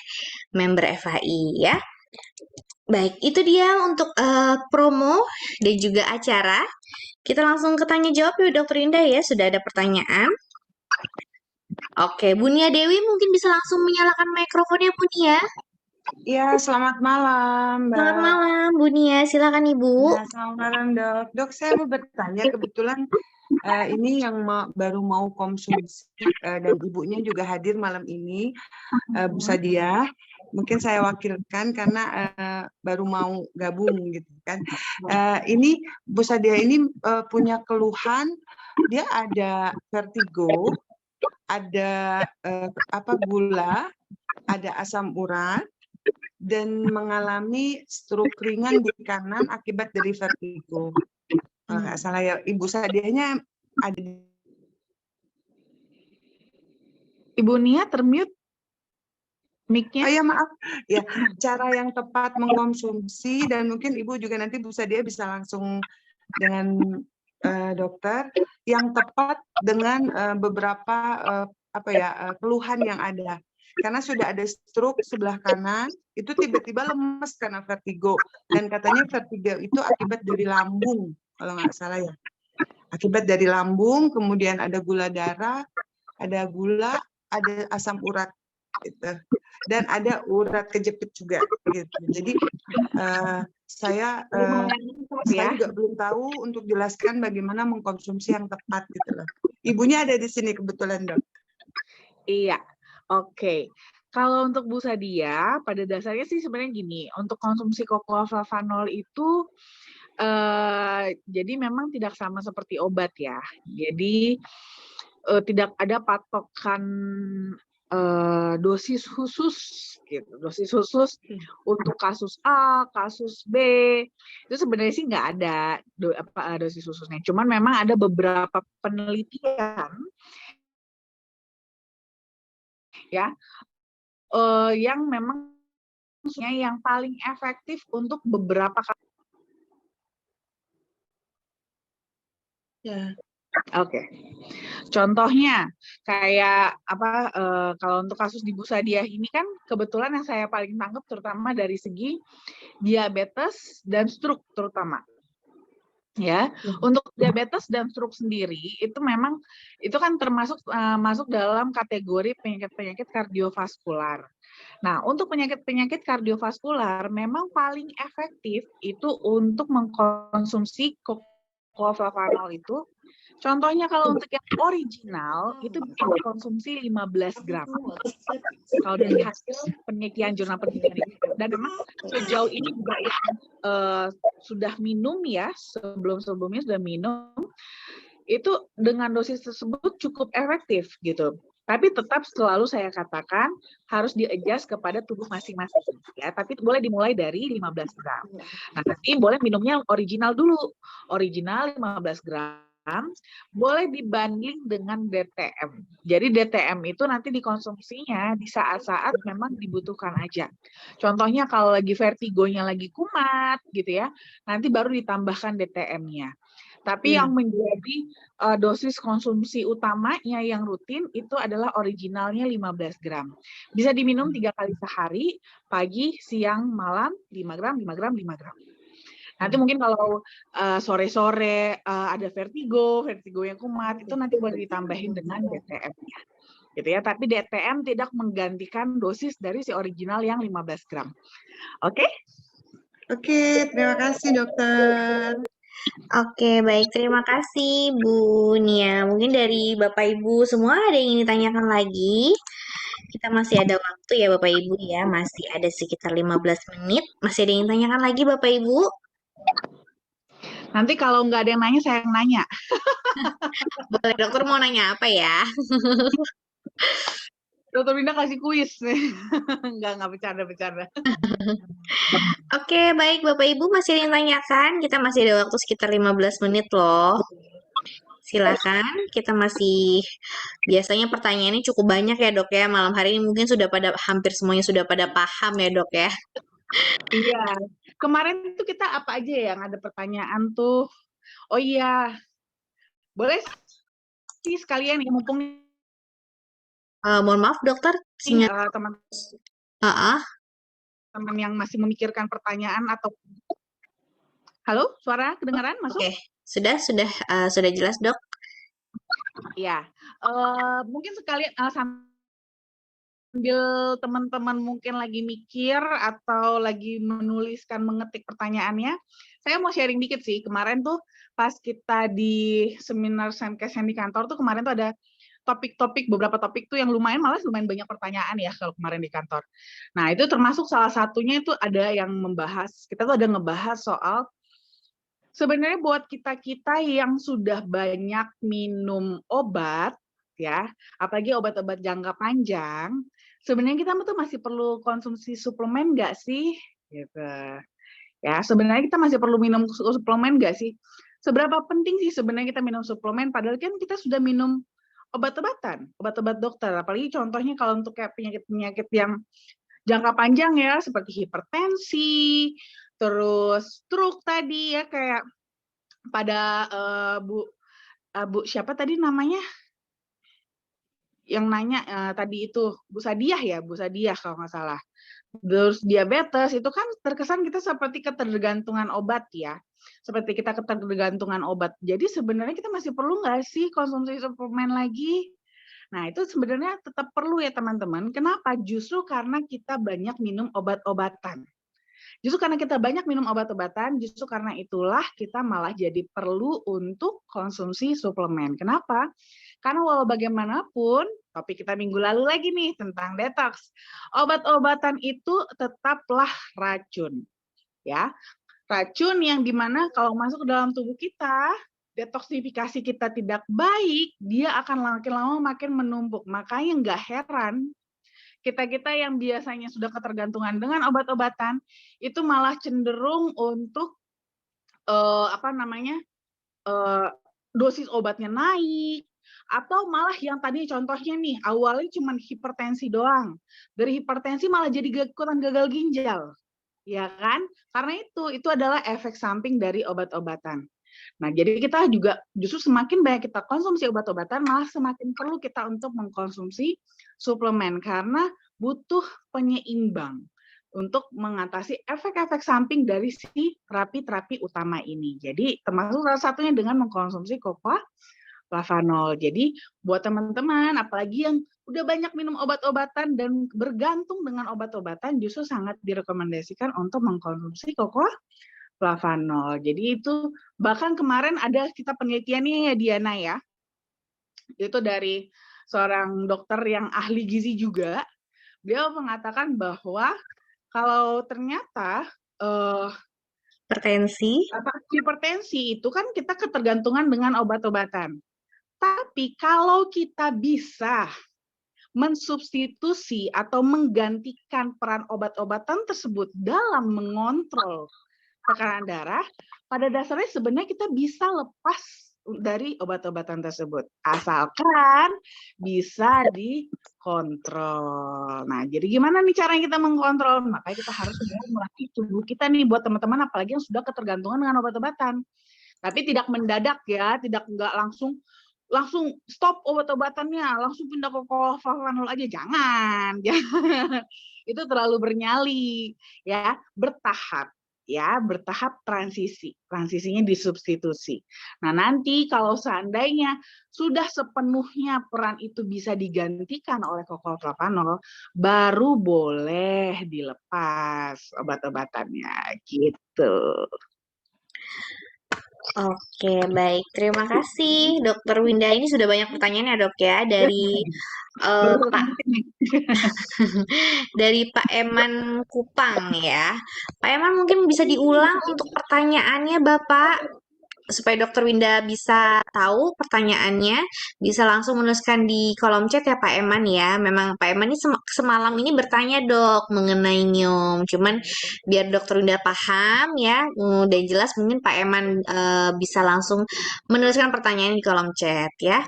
member FHI ya. Baik, itu dia untuk promo dan juga acara. Kita langsung ke tanya jawab ya Dokter Indah ya, sudah ada pertanyaan. Oke, Bu Nia Dewi mungkin bisa langsung menyalakan mikrofonnya Bu Nia. Ya, selamat malam, Mbak. Selamat malam Bu Nia, silakan Ibu. Ya, selamat malam Dok. Dok, saya mau bertanya, kebetulan ini yang baru mau konsumsi dan ibunya juga hadir malam ini, Bu Sadia. Mungkin saya wakilkan karena baru mau gabung gitu kan. Ini Bu Sadia ini punya keluhan, dia ada vertigo, ada gula, ada asam urat, dan mengalami stroke ringan di kanan akibat dari vertigo. Kalau nggak salah ya, Ibu Sadianya ada. Ibu Nia termute mic-nya. Oh ya maaf, ya cara yang tepat mengkonsumsi dan mungkin Ibu juga nanti Bu Sadia bisa langsung dengan dokter yang tepat dengan beberapa keluhan yang ada. Karena sudah ada stroke sebelah kanan, itu tiba-tiba lemes karena vertigo. Dan katanya vertigo itu akibat dari lambung, kalau nggak salah ya. Akibat dari lambung, kemudian ada gula darah, ada gula, ada asam urat, gitu. Dan ada urat kejepit juga. Gitu. Jadi saya juga belum tahu untuk jelaskan bagaimana mengkonsumsi yang tepat. Gitu loh. Ibunya ada di sini kebetulan Dok. Iya. Oke, kalau untuk Bu Sadia, pada dasarnya sih sebenarnya gini, untuk konsumsi cocoa flavanol itu Jadi memang tidak sama seperti obat ya. Jadi tidak ada patokan dosis khusus gitu. Dosis khusus untuk kasus A, kasus B itu sebenarnya sih nggak ada dosis khususnya. Cuman memang ada beberapa penelitian ya yang memang yang paling efektif untuk beberapa kasus. Ya. Oke. Contohnya kayak kalau untuk kasus di Busadiah ini kan kebetulan yang saya paling tangkap terutama dari segi diabetes dan stroke terutama. Ya, untuk diabetes dan stroke sendiri itu memang itu kan termasuk masuk dalam kategori penyakit-penyakit kardiovaskular. Nah, untuk penyakit-penyakit kardiovaskular memang paling efektif itu untuk mengkonsumsi kloflavanol itu. Contohnya kalau untuk yang original itu bisa dikonsumsi 15 gram. Kalau dari hasil penelitian jurnal penelitian ini. Dan memang sejauh ini juga yang sudah minum ya, sebelum-sebelumnya sudah minum, itu dengan dosis tersebut cukup efektif gitu. Tapi tetap selalu saya katakan harus di-adjust kepada tubuh masing-masing ya. Tapi boleh dimulai dari 15 gram. Nah, nanti boleh minumnya original dulu. Original 15 gram. Boleh dibanding dengan DTM. Jadi DTM itu nanti dikonsumsinya di saat-saat memang dibutuhkan aja. Contohnya kalau lagi vertigonya lagi kumat gitu ya, nanti baru ditambahkan DTM-nya. Tapi yang menjadi dosis konsumsi utamanya yang rutin itu adalah originalnya 15 gram. Bisa diminum 3 kali sehari, pagi, siang, malam, 5 gram, 5 gram, 5 gram. Nanti mungkin kalau sore-sore ada vertigo yang kumat, itu nanti boleh ditambahin dengan DTM-nya. Gitu ya. Tapi DTM tidak menggantikan dosis dari si original yang 15 gram. Oke? Oke, terima kasih dokter. Oke, baik. Terima kasih, Bu Nia. Mungkin dari Bapak Ibu semua ada yang ingin ditanyakan lagi? Kita masih ada waktu ya, Bapak Ibu ya. Masih ada sekitar 15 menit. Masih ada yang ingin tanyakan lagi, Bapak Ibu? Nanti kalau nggak ada yang nanya, saya yang nanya. Boleh, dokter mau nanya apa ya? Dokter Winda kasih kuis. Nggak bercanda-bercanda. Oke, baik Bapak Ibu masih ada yang tanyakan? Kita masih ada waktu sekitar 15 menit loh. Silakan, kita masih biasanya pertanyaannya cukup banyak ya dok ya. Malam hari ini mungkin sudah pada hampir semuanya sudah pada paham ya dok ya. Iya. Kemarin tuh kita apa aja ya yang ada pertanyaan tuh. Oh iya. Boleh sih sekalian ya mumpung Mohon maaf dokter, sinyal. teman-teman yang masih memikirkan pertanyaan atau halo, suara kedengaran masuk? Oke, sudah jelas dok. Ya, mungkin sekalian sambil teman-teman mungkin lagi mikir atau lagi menuliskan mengetik pertanyaannya, saya mau sharing dikit sih. Kemarin tuh pas kita di seminar Semkes yang di kantor tuh kemarin tuh ada beberapa topik tuh yang lumayan banyak pertanyaan ya kalau kemarin di kantor. Nah, itu termasuk salah satunya itu ada yang membahas, kita tuh ada ngebahas soal sebenarnya buat kita-kita yang sudah banyak minum obat, ya, apalagi obat-obat jangka panjang, sebenarnya kita tuh masih perlu konsumsi suplemen nggak sih? Gitu. Ya, sebenarnya kita masih perlu minum suplemen nggak sih? Seberapa penting sih sebenarnya kita minum suplemen? Padahal kan kita sudah minum obat-obatan, obat-obat dokter. Apalagi contohnya kalau untuk kayak penyakit-penyakit yang jangka panjang ya, seperti hipertensi, terus stroke tadi ya, kayak pada Bu siapa tadi namanya yang nanya tadi itu Bu Sadiah kalau nggak salah. Terus diabetes itu kan terkesan kita seperti ketergantungan obat ya, seperti kita ketergantungan obat. Jadi sebenarnya kita masih perlu nggak sih konsumsi suplemen lagi? Nah itu sebenarnya tetap perlu ya teman-teman. Kenapa? Justru karena kita banyak minum obat-obatan. Justru karena kita banyak minum obat-obatan, justru karena itulah kita malah jadi perlu untuk konsumsi suplemen. Kenapa? Karena walau bagaimanapun, topik kita minggu lalu lagi nih tentang detox. Obat-obatan itu tetaplah racun. Ya. Racun yang dimana kalau masuk ke dalam tubuh kita, detoksifikasi kita tidak baik, dia akan makin lama makin menumpuk. Makanya nggak heran kita-kita yang biasanya sudah ketergantungan dengan obat-obatan, itu malah cenderung untuk dosis obatnya naik, atau malah yang tadi contohnya nih, awalnya cuma hipertensi doang. Dari hipertensi malah jadi ikutan gagal ginjal. Ya kan? Karena itu adalah efek samping dari obat-obatan. Nah, jadi kita juga justru semakin banyak kita konsumsi obat-obatan, malah semakin perlu kita untuk mengkonsumsi suplemen karena butuh penyeimbang untuk mengatasi efek-efek samping dari si terapi-terapi utama ini. Jadi termasuk salah satunya dengan mengkonsumsi flavanol. Jadi buat teman-teman, apalagi yang udah banyak minum obat-obatan dan bergantung dengan obat-obatan, justru sangat direkomendasikan untuk mengkonsumsi flavanol. Jadi itu bahkan kemarin ada kita penelitiannya ya Diana ya, itu dari seorang dokter yang ahli gizi juga, dia mengatakan bahwa kalau ternyata Hipertensi. hipertensi itu kan kita ketergantungan dengan obat-obatan. Tapi kalau kita bisa mensubstitusi atau menggantikan peran obat-obatan tersebut dalam mengontrol tekanan darah, pada dasarnya sebenarnya kita bisa lepas dari obat-obatan tersebut, asalkan bisa dikontrol. Nah, jadi gimana nih caranya kita mengkontrol? Makanya kita harus melatih tubuh kita nih, buat teman-teman apalagi yang sudah ketergantungan dengan obat-obatan. Tapi tidak mendadak ya, nggak langsung stop obat-obatannya, langsung pindah ke flavanol aja, jangan. Itu terlalu bernyali, ya, bertahap. Ya, bertahap transisinya disubstitusi. Nah, nanti kalau seandainya sudah sepenuhnya peran itu bisa digantikan oleh flavanol, baru boleh dilepas obat-obatannya, gitu. Oke, baik. Terima kasih, Dokter Winda. Ini sudah banyak pertanyaan ya, Dok ya, dari Pak dari Pak Eman Kupang ya. Pak Eman mungkin bisa diulang untuk pertanyaannya, Bapak, supaya Dokter Winda bisa tahu pertanyaannya, bisa langsung menuliskan di kolom chat ya Pak Eman ya. Memang Pak Eman ini semalam ini bertanya Dok mengenai nyum. Cuman biar Dokter Winda paham ya dan jelas mungkin Pak Eman bisa langsung menuliskan pertanyaan di kolom chat ya.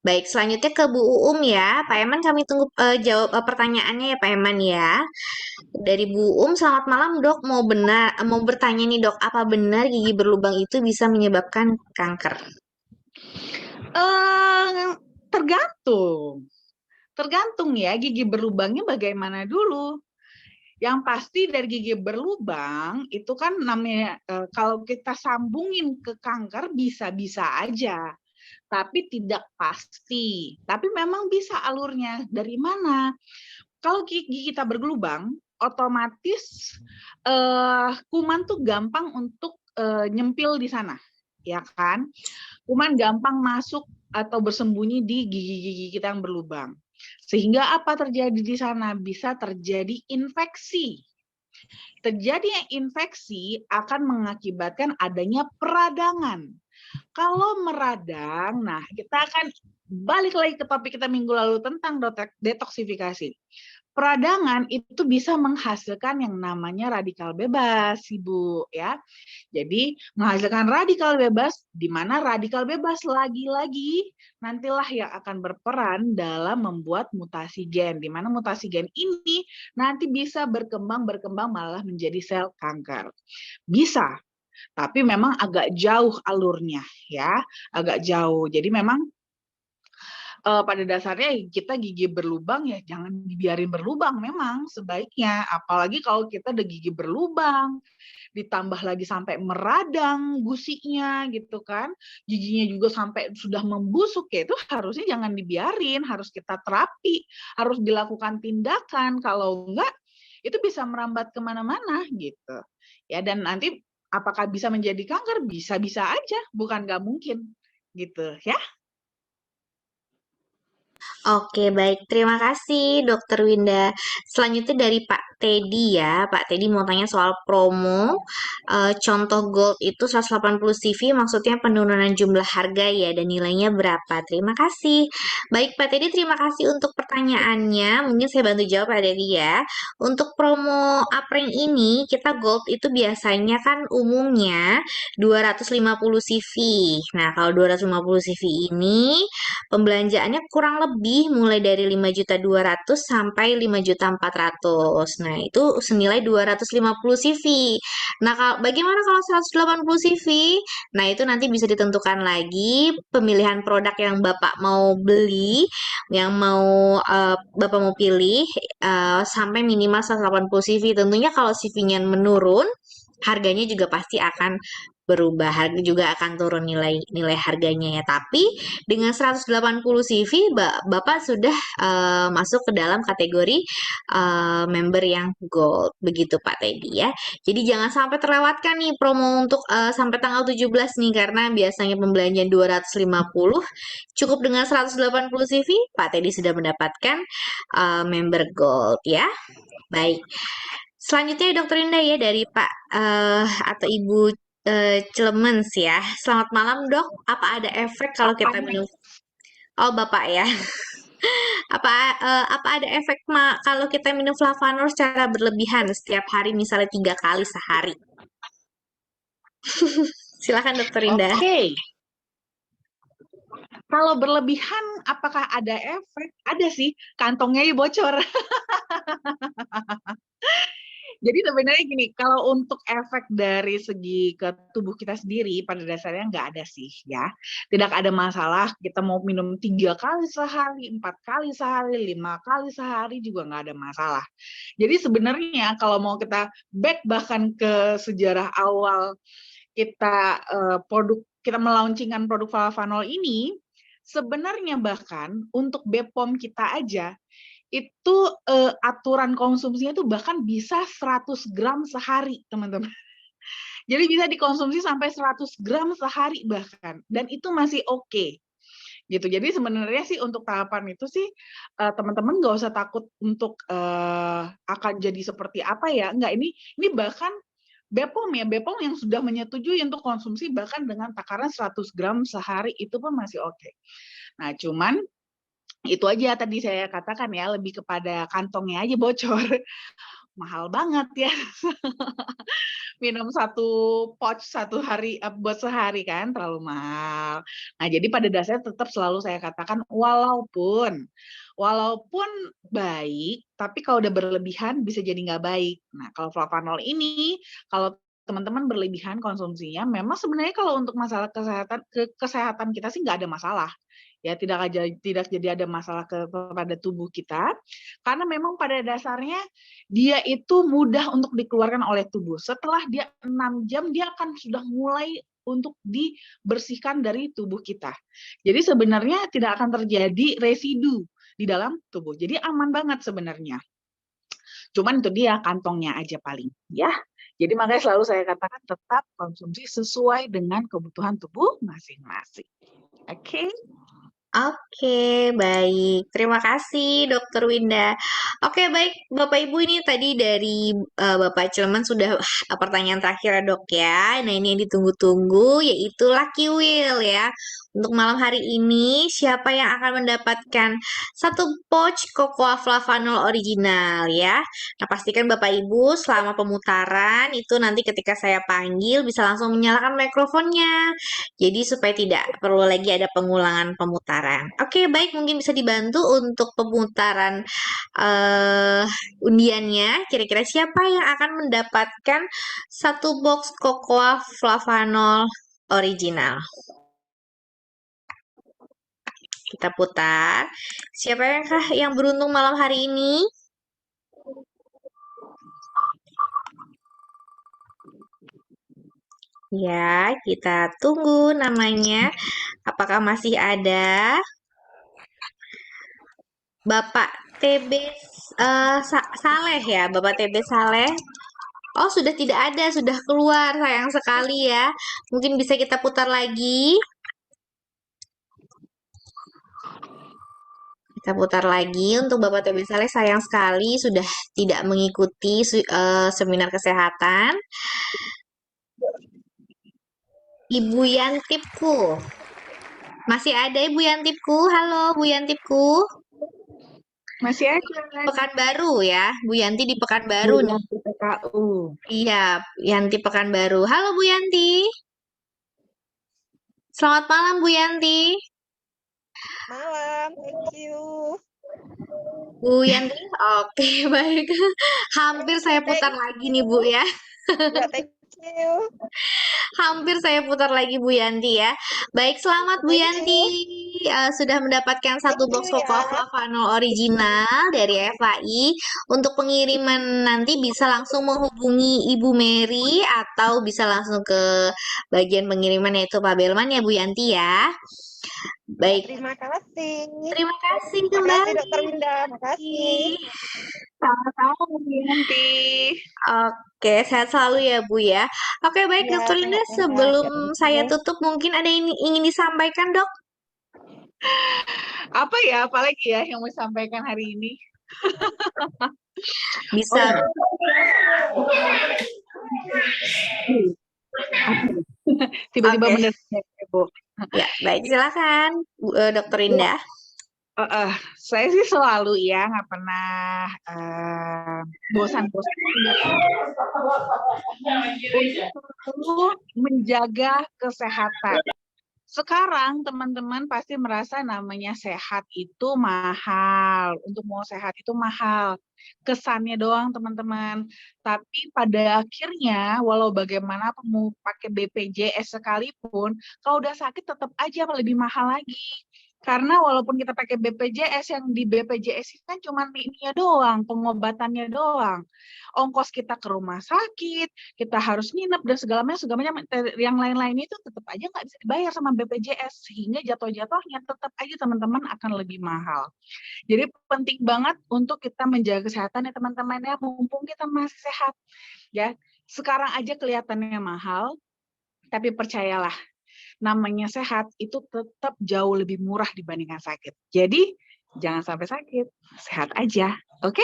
Baik, selanjutnya ke Bu Uum ya. Pak Eman kami tunggu jawab pertanyaannya ya Pak Eman ya. Dari Bu selamat malam Dok. Mau bertanya nih Dok, apa benar gigi berlubang itu bisa menyebabkan kanker? Tergantung ya gigi berlubangnya bagaimana dulu. Yang pasti dari gigi berlubang itu kan namanya kalau kita sambungin ke kanker bisa-bisa aja, tapi tidak pasti. Tapi memang bisa alurnya dari mana? Kalau gigi kita bergelubang, otomatis kuman tuh gampang untuk nyempil di sana, ya kan? Kuman gampang masuk atau bersembunyi di gigi-gigi kita yang berlubang. Sehingga apa terjadi di sana? Bisa terjadi infeksi. Terjadinya infeksi akan mengakibatkan adanya peradangan. Kalau meradang, nah kita akan balik lagi ke topik kita minggu lalu tentang detoksifikasi. Peradangan itu bisa menghasilkan yang namanya radikal bebas, Ibu, ya. Jadi menghasilkan radikal bebas, di mana radikal bebas lagi-lagi nantilah yang akan berperan dalam membuat mutasi gen, di mana mutasi gen ini nanti bisa berkembang malah menjadi sel kanker. Bisa, tapi memang agak jauh alurnya, ya, agak jauh. Jadi memang pada dasarnya kita gigi berlubang ya jangan dibiarin berlubang memang sebaiknya, apalagi kalau kita ada gigi berlubang ditambah lagi sampai meradang gusinya gitu kan, giginya juga sampai sudah membusuk ya itu harusnya jangan dibiarin, harus kita terapi, harus dilakukan tindakan, kalau enggak itu bisa merambat kemana-mana gitu ya. Dan nanti apakah bisa menjadi kanker? Bisa-bisa aja, bukan nggak mungkin gitu ya. Oke, baik. Terima kasih, Dokter Winda. Selanjutnya dari Pak Teddy ya. Pak Teddy mau tanya soal promo. Contoh gold itu 180 CV, maksudnya penurunan jumlah harga ya, dan nilainya berapa? Terima kasih. Baik, Pak Teddy, terima kasih untuk pertanyaannya. Mungkin saya bantu jawab, Pak Teddy ya. Untuk promo Apreng ini, kita gold itu biasanya kan umumnya 250 CV. Nah, kalau 250 CV ini pembelanjaannya kurang lebih mulai dari 5.200.000 sampai 5.400.000. Nah, itu senilai 250 CV. Nah, bagaimana kalau 180 CV? Nah, itu nanti bisa ditentukan lagi pemilihan produk yang Bapak mau beli, yang Bapak mau pilih sampai minimal 180 CV. Tentunya kalau CV-nya menurun, harganya juga pasti akan berubah, harga juga akan turun nilai harganya ya. Tapi dengan 180 CV, Bapak sudah masuk ke dalam kategori member yang gold. Begitu Pak Teddy ya. Jadi jangan sampai terlewatkan nih promo untuk sampai tanggal 17 nih, karena biasanya pembelanjaan 250, cukup dengan 180 CV, Pak Teddy sudah mendapatkan member gold ya. Baik. Selanjutnya Dokter Indah ya, dari Pak atau Ibu Cilemens ya. Selamat malam, Dok. Apa ada efek kalau kita Apanya? minum? Oh, Bapak ya. Apa ada efek kalau kita minum flavanol secara berlebihan setiap hari, misalnya 3 kali sehari? Silakan Dokter Indah. Oke. Kalau berlebihan, apakah ada efek? Ada sih, kantongnya bocor. Jadi sebenarnya gini, kalau untuk efek dari segi ke tubuh kita sendiri, pada dasarnya nggak ada sih ya. Tidak ada masalah kita mau minum 3 kali sehari, 4 kali sehari, 5 kali sehari juga nggak ada masalah. Jadi sebenarnya kalau mau kita back bahkan ke sejarah awal kita kita melaunchingkan produk flavanol ini, sebenarnya bahkan untuk BPOM kita aja itu aturan konsumsinya itu bahkan bisa 100 gram sehari, teman-teman. Jadi bisa dikonsumsi sampai 100 gram sehari bahkan, dan itu masih oke, gitu. Jadi sebenarnya sih untuk tahapan itu sih teman-teman nggak usah takut untuk akan jadi seperti apa ya, enggak, ini bahkan BPOM ya, BPOM yang sudah menyetujui untuk konsumsi bahkan dengan takaran 100 gram sehari itu pun masih oke. Nah, cuman itu aja tadi saya katakan ya, lebih kepada kantongnya aja bocor. Mahal banget ya. Minum 1 pouch 1 hari, buat sehari kan terlalu mahal. Nah, jadi pada dasarnya tetap selalu saya katakan walaupun baik, tapi kalau udah berlebihan bisa jadi nggak baik. Nah, kalau flavanol ini, kalau teman-teman berlebihan konsumsinya, memang sebenarnya kalau untuk masalah kesehatan kita sih nggak ada masalah. Ya, tidak jadi ada masalah kepada tubuh kita, karena memang pada dasarnya dia itu mudah untuk dikeluarkan oleh tubuh. Setelah dia 6 jam, dia akan sudah mulai untuk dibersihkan dari tubuh kita. Jadi sebenarnya tidak akan terjadi residu di dalam tubuh. Jadi aman banget sebenarnya. Cuman itu dia kantongnya aja paling ya. Jadi makanya selalu saya katakan tetap konsumsi sesuai dengan kebutuhan tubuh masing-masing. Oke? Oke, baik. Terima kasih, Dokter Winda. Oke, baik, Bapak Ibu, ini tadi dari Bapak Cileman sudah pertanyaan terakhir ya, Dok ya. Nah, ini yang ditunggu-tunggu, yaitu Lucky Wheel ya. Untuk malam hari ini, siapa yang akan mendapatkan 1 pouch Cocoa Flavanol original ya? Nah, pastikan Bapak Ibu selama pemutaran itu nanti ketika saya panggil bisa langsung menyalakan mikrofonnya. Jadi supaya tidak perlu lagi ada pengulangan pemutaran. Oke, baik, mungkin bisa dibantu untuk pemutaran undiannya. Kira-kira siapa yang akan mendapatkan 1 box Cocoa Flavanol original? Kita putar. Siapa yang beruntung malam hari ini? Ya, kita tunggu namanya. Apakah masih ada? Bapak TB Saleh ya, Bapak TB Saleh. Oh, sudah tidak ada, sudah keluar. Sayang sekali ya. Mungkin bisa kita putar lagi. Saya putar lagi untuk Bapak TB Saleh, sayang sekali sudah tidak mengikuti seminar kesehatan. Ibu Yantipku. Masih ada Ibu Yantipku? Halo Bu Yantipku. Masih ada. Pekanbaru ya. Bu Yanti di Bu Pekanbaru nih. Yanti PKU. Iya, Yanti Pekanbaru. Halo Bu Yanti. Selamat malam Bu Yanti. Malam, thank you. Bu Yanti, oke baik. Hampir saya putar lagi nih Bu ya. Ya, thank you. Hampir saya putar lagi Bu Yanti ya. Baik, selamat Bu Thank Yanti. Sudah mendapatkan satu Thank box you ya. Coca-Cola Vanol original dari FAI. Untuk pengiriman nanti bisa langsung menghubungi Ibu Mary atau bisa langsung ke bagian pengiriman yaitu Pak Belman ya Bu Yanti ya. Baik, Terima kasih. terima kasih Makasih kembali. Dokter Winda, makasih. Sama-sama Bu Yanti. Oke, sehat selalu ya Bu ya. Oke, baik Ya, Dokter Linda, sehat-sehat. sebelum Ya, saya thank you. tutup mungkin ada yang ingin disampaikan Dok? Apa ya, apalagi ya yang mau disampaikan hari ini? Bisa Tiba-tiba Oke. mendadak ya, Bu. Ya, baik silakan Dokter Indah. Saya sih selalu ya nggak pernah bosan-bosan untuk menjaga kesehatan. Sekarang teman-teman pasti merasa namanya sehat itu mahal. Untuk mau sehat itu mahal. Kesannya doang teman-teman. Tapi pada akhirnya walau bagaimanapun mau pakai BPJS sekalipun, kalau udah sakit tetap aja lebih mahal lagi. Karena walaupun kita pakai BPJS, yang di BPJS itu kan cuma ininya doang, pengobatannya doang. Ongkos kita ke rumah sakit, kita harus nginep dan segala macam yang lain-lain itu tetap aja nggak bisa dibayar sama BPJS, sehingga jatuh-jatuhnya tetap aja teman-teman akan lebih mahal. Jadi penting banget untuk kita menjaga kesehatan ya teman-teman ya, mumpung kita masih sehat ya. Sekarang aja kelihatannya mahal, tapi percayalah, namanya sehat itu tetap jauh lebih murah dibandingkan sakit. Jadi jangan sampai sakit, sehat aja, oke?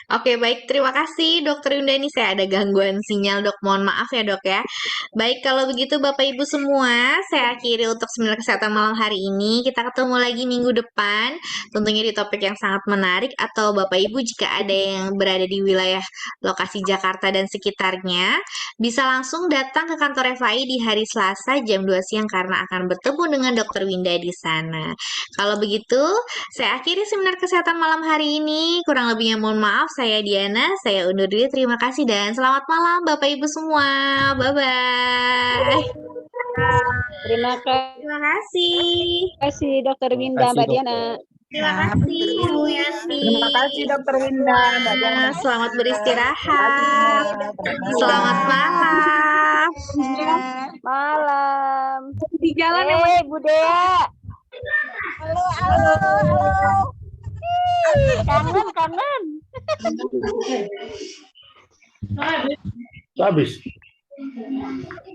Oke, baik. Terima kasih Dokter Yunda. Ini saya ada gangguan sinyal, Dok. Mohon maaf ya, Dok ya. Baik, kalau begitu Bapak Ibu semua, saya akhiri untuk seminar kesehatan malam hari ini. Kita ketemu lagi minggu depan, tentunya di topik yang sangat menarik. Atau Bapak Ibu jika ada yang berada di wilayah lokasi Jakarta dan sekitarnya, bisa langsung datang ke kantor FAI di hari Selasa jam 2 siang karena akan bertemu dengan Dokter Winda di sana. Kalau begitu, saya akhiri seminar kesehatan malam hari ini. Kurang lebihnya mohon maaf. Saya Diana, saya undur diri. Terima kasih dan selamat malam Bapak Ibu semua. Bye-bye. Terima Terima kasih. kasih Dokter Winda, Mbak Diana. Terima kasih Bu Yanti. Terima kasih Dokter Winda, Mbak Diana. Selamat beristirahat. Selamat malam. Malam. Di jalan yang Bu Dea. Halo, halo, halo. Kangen. Habis.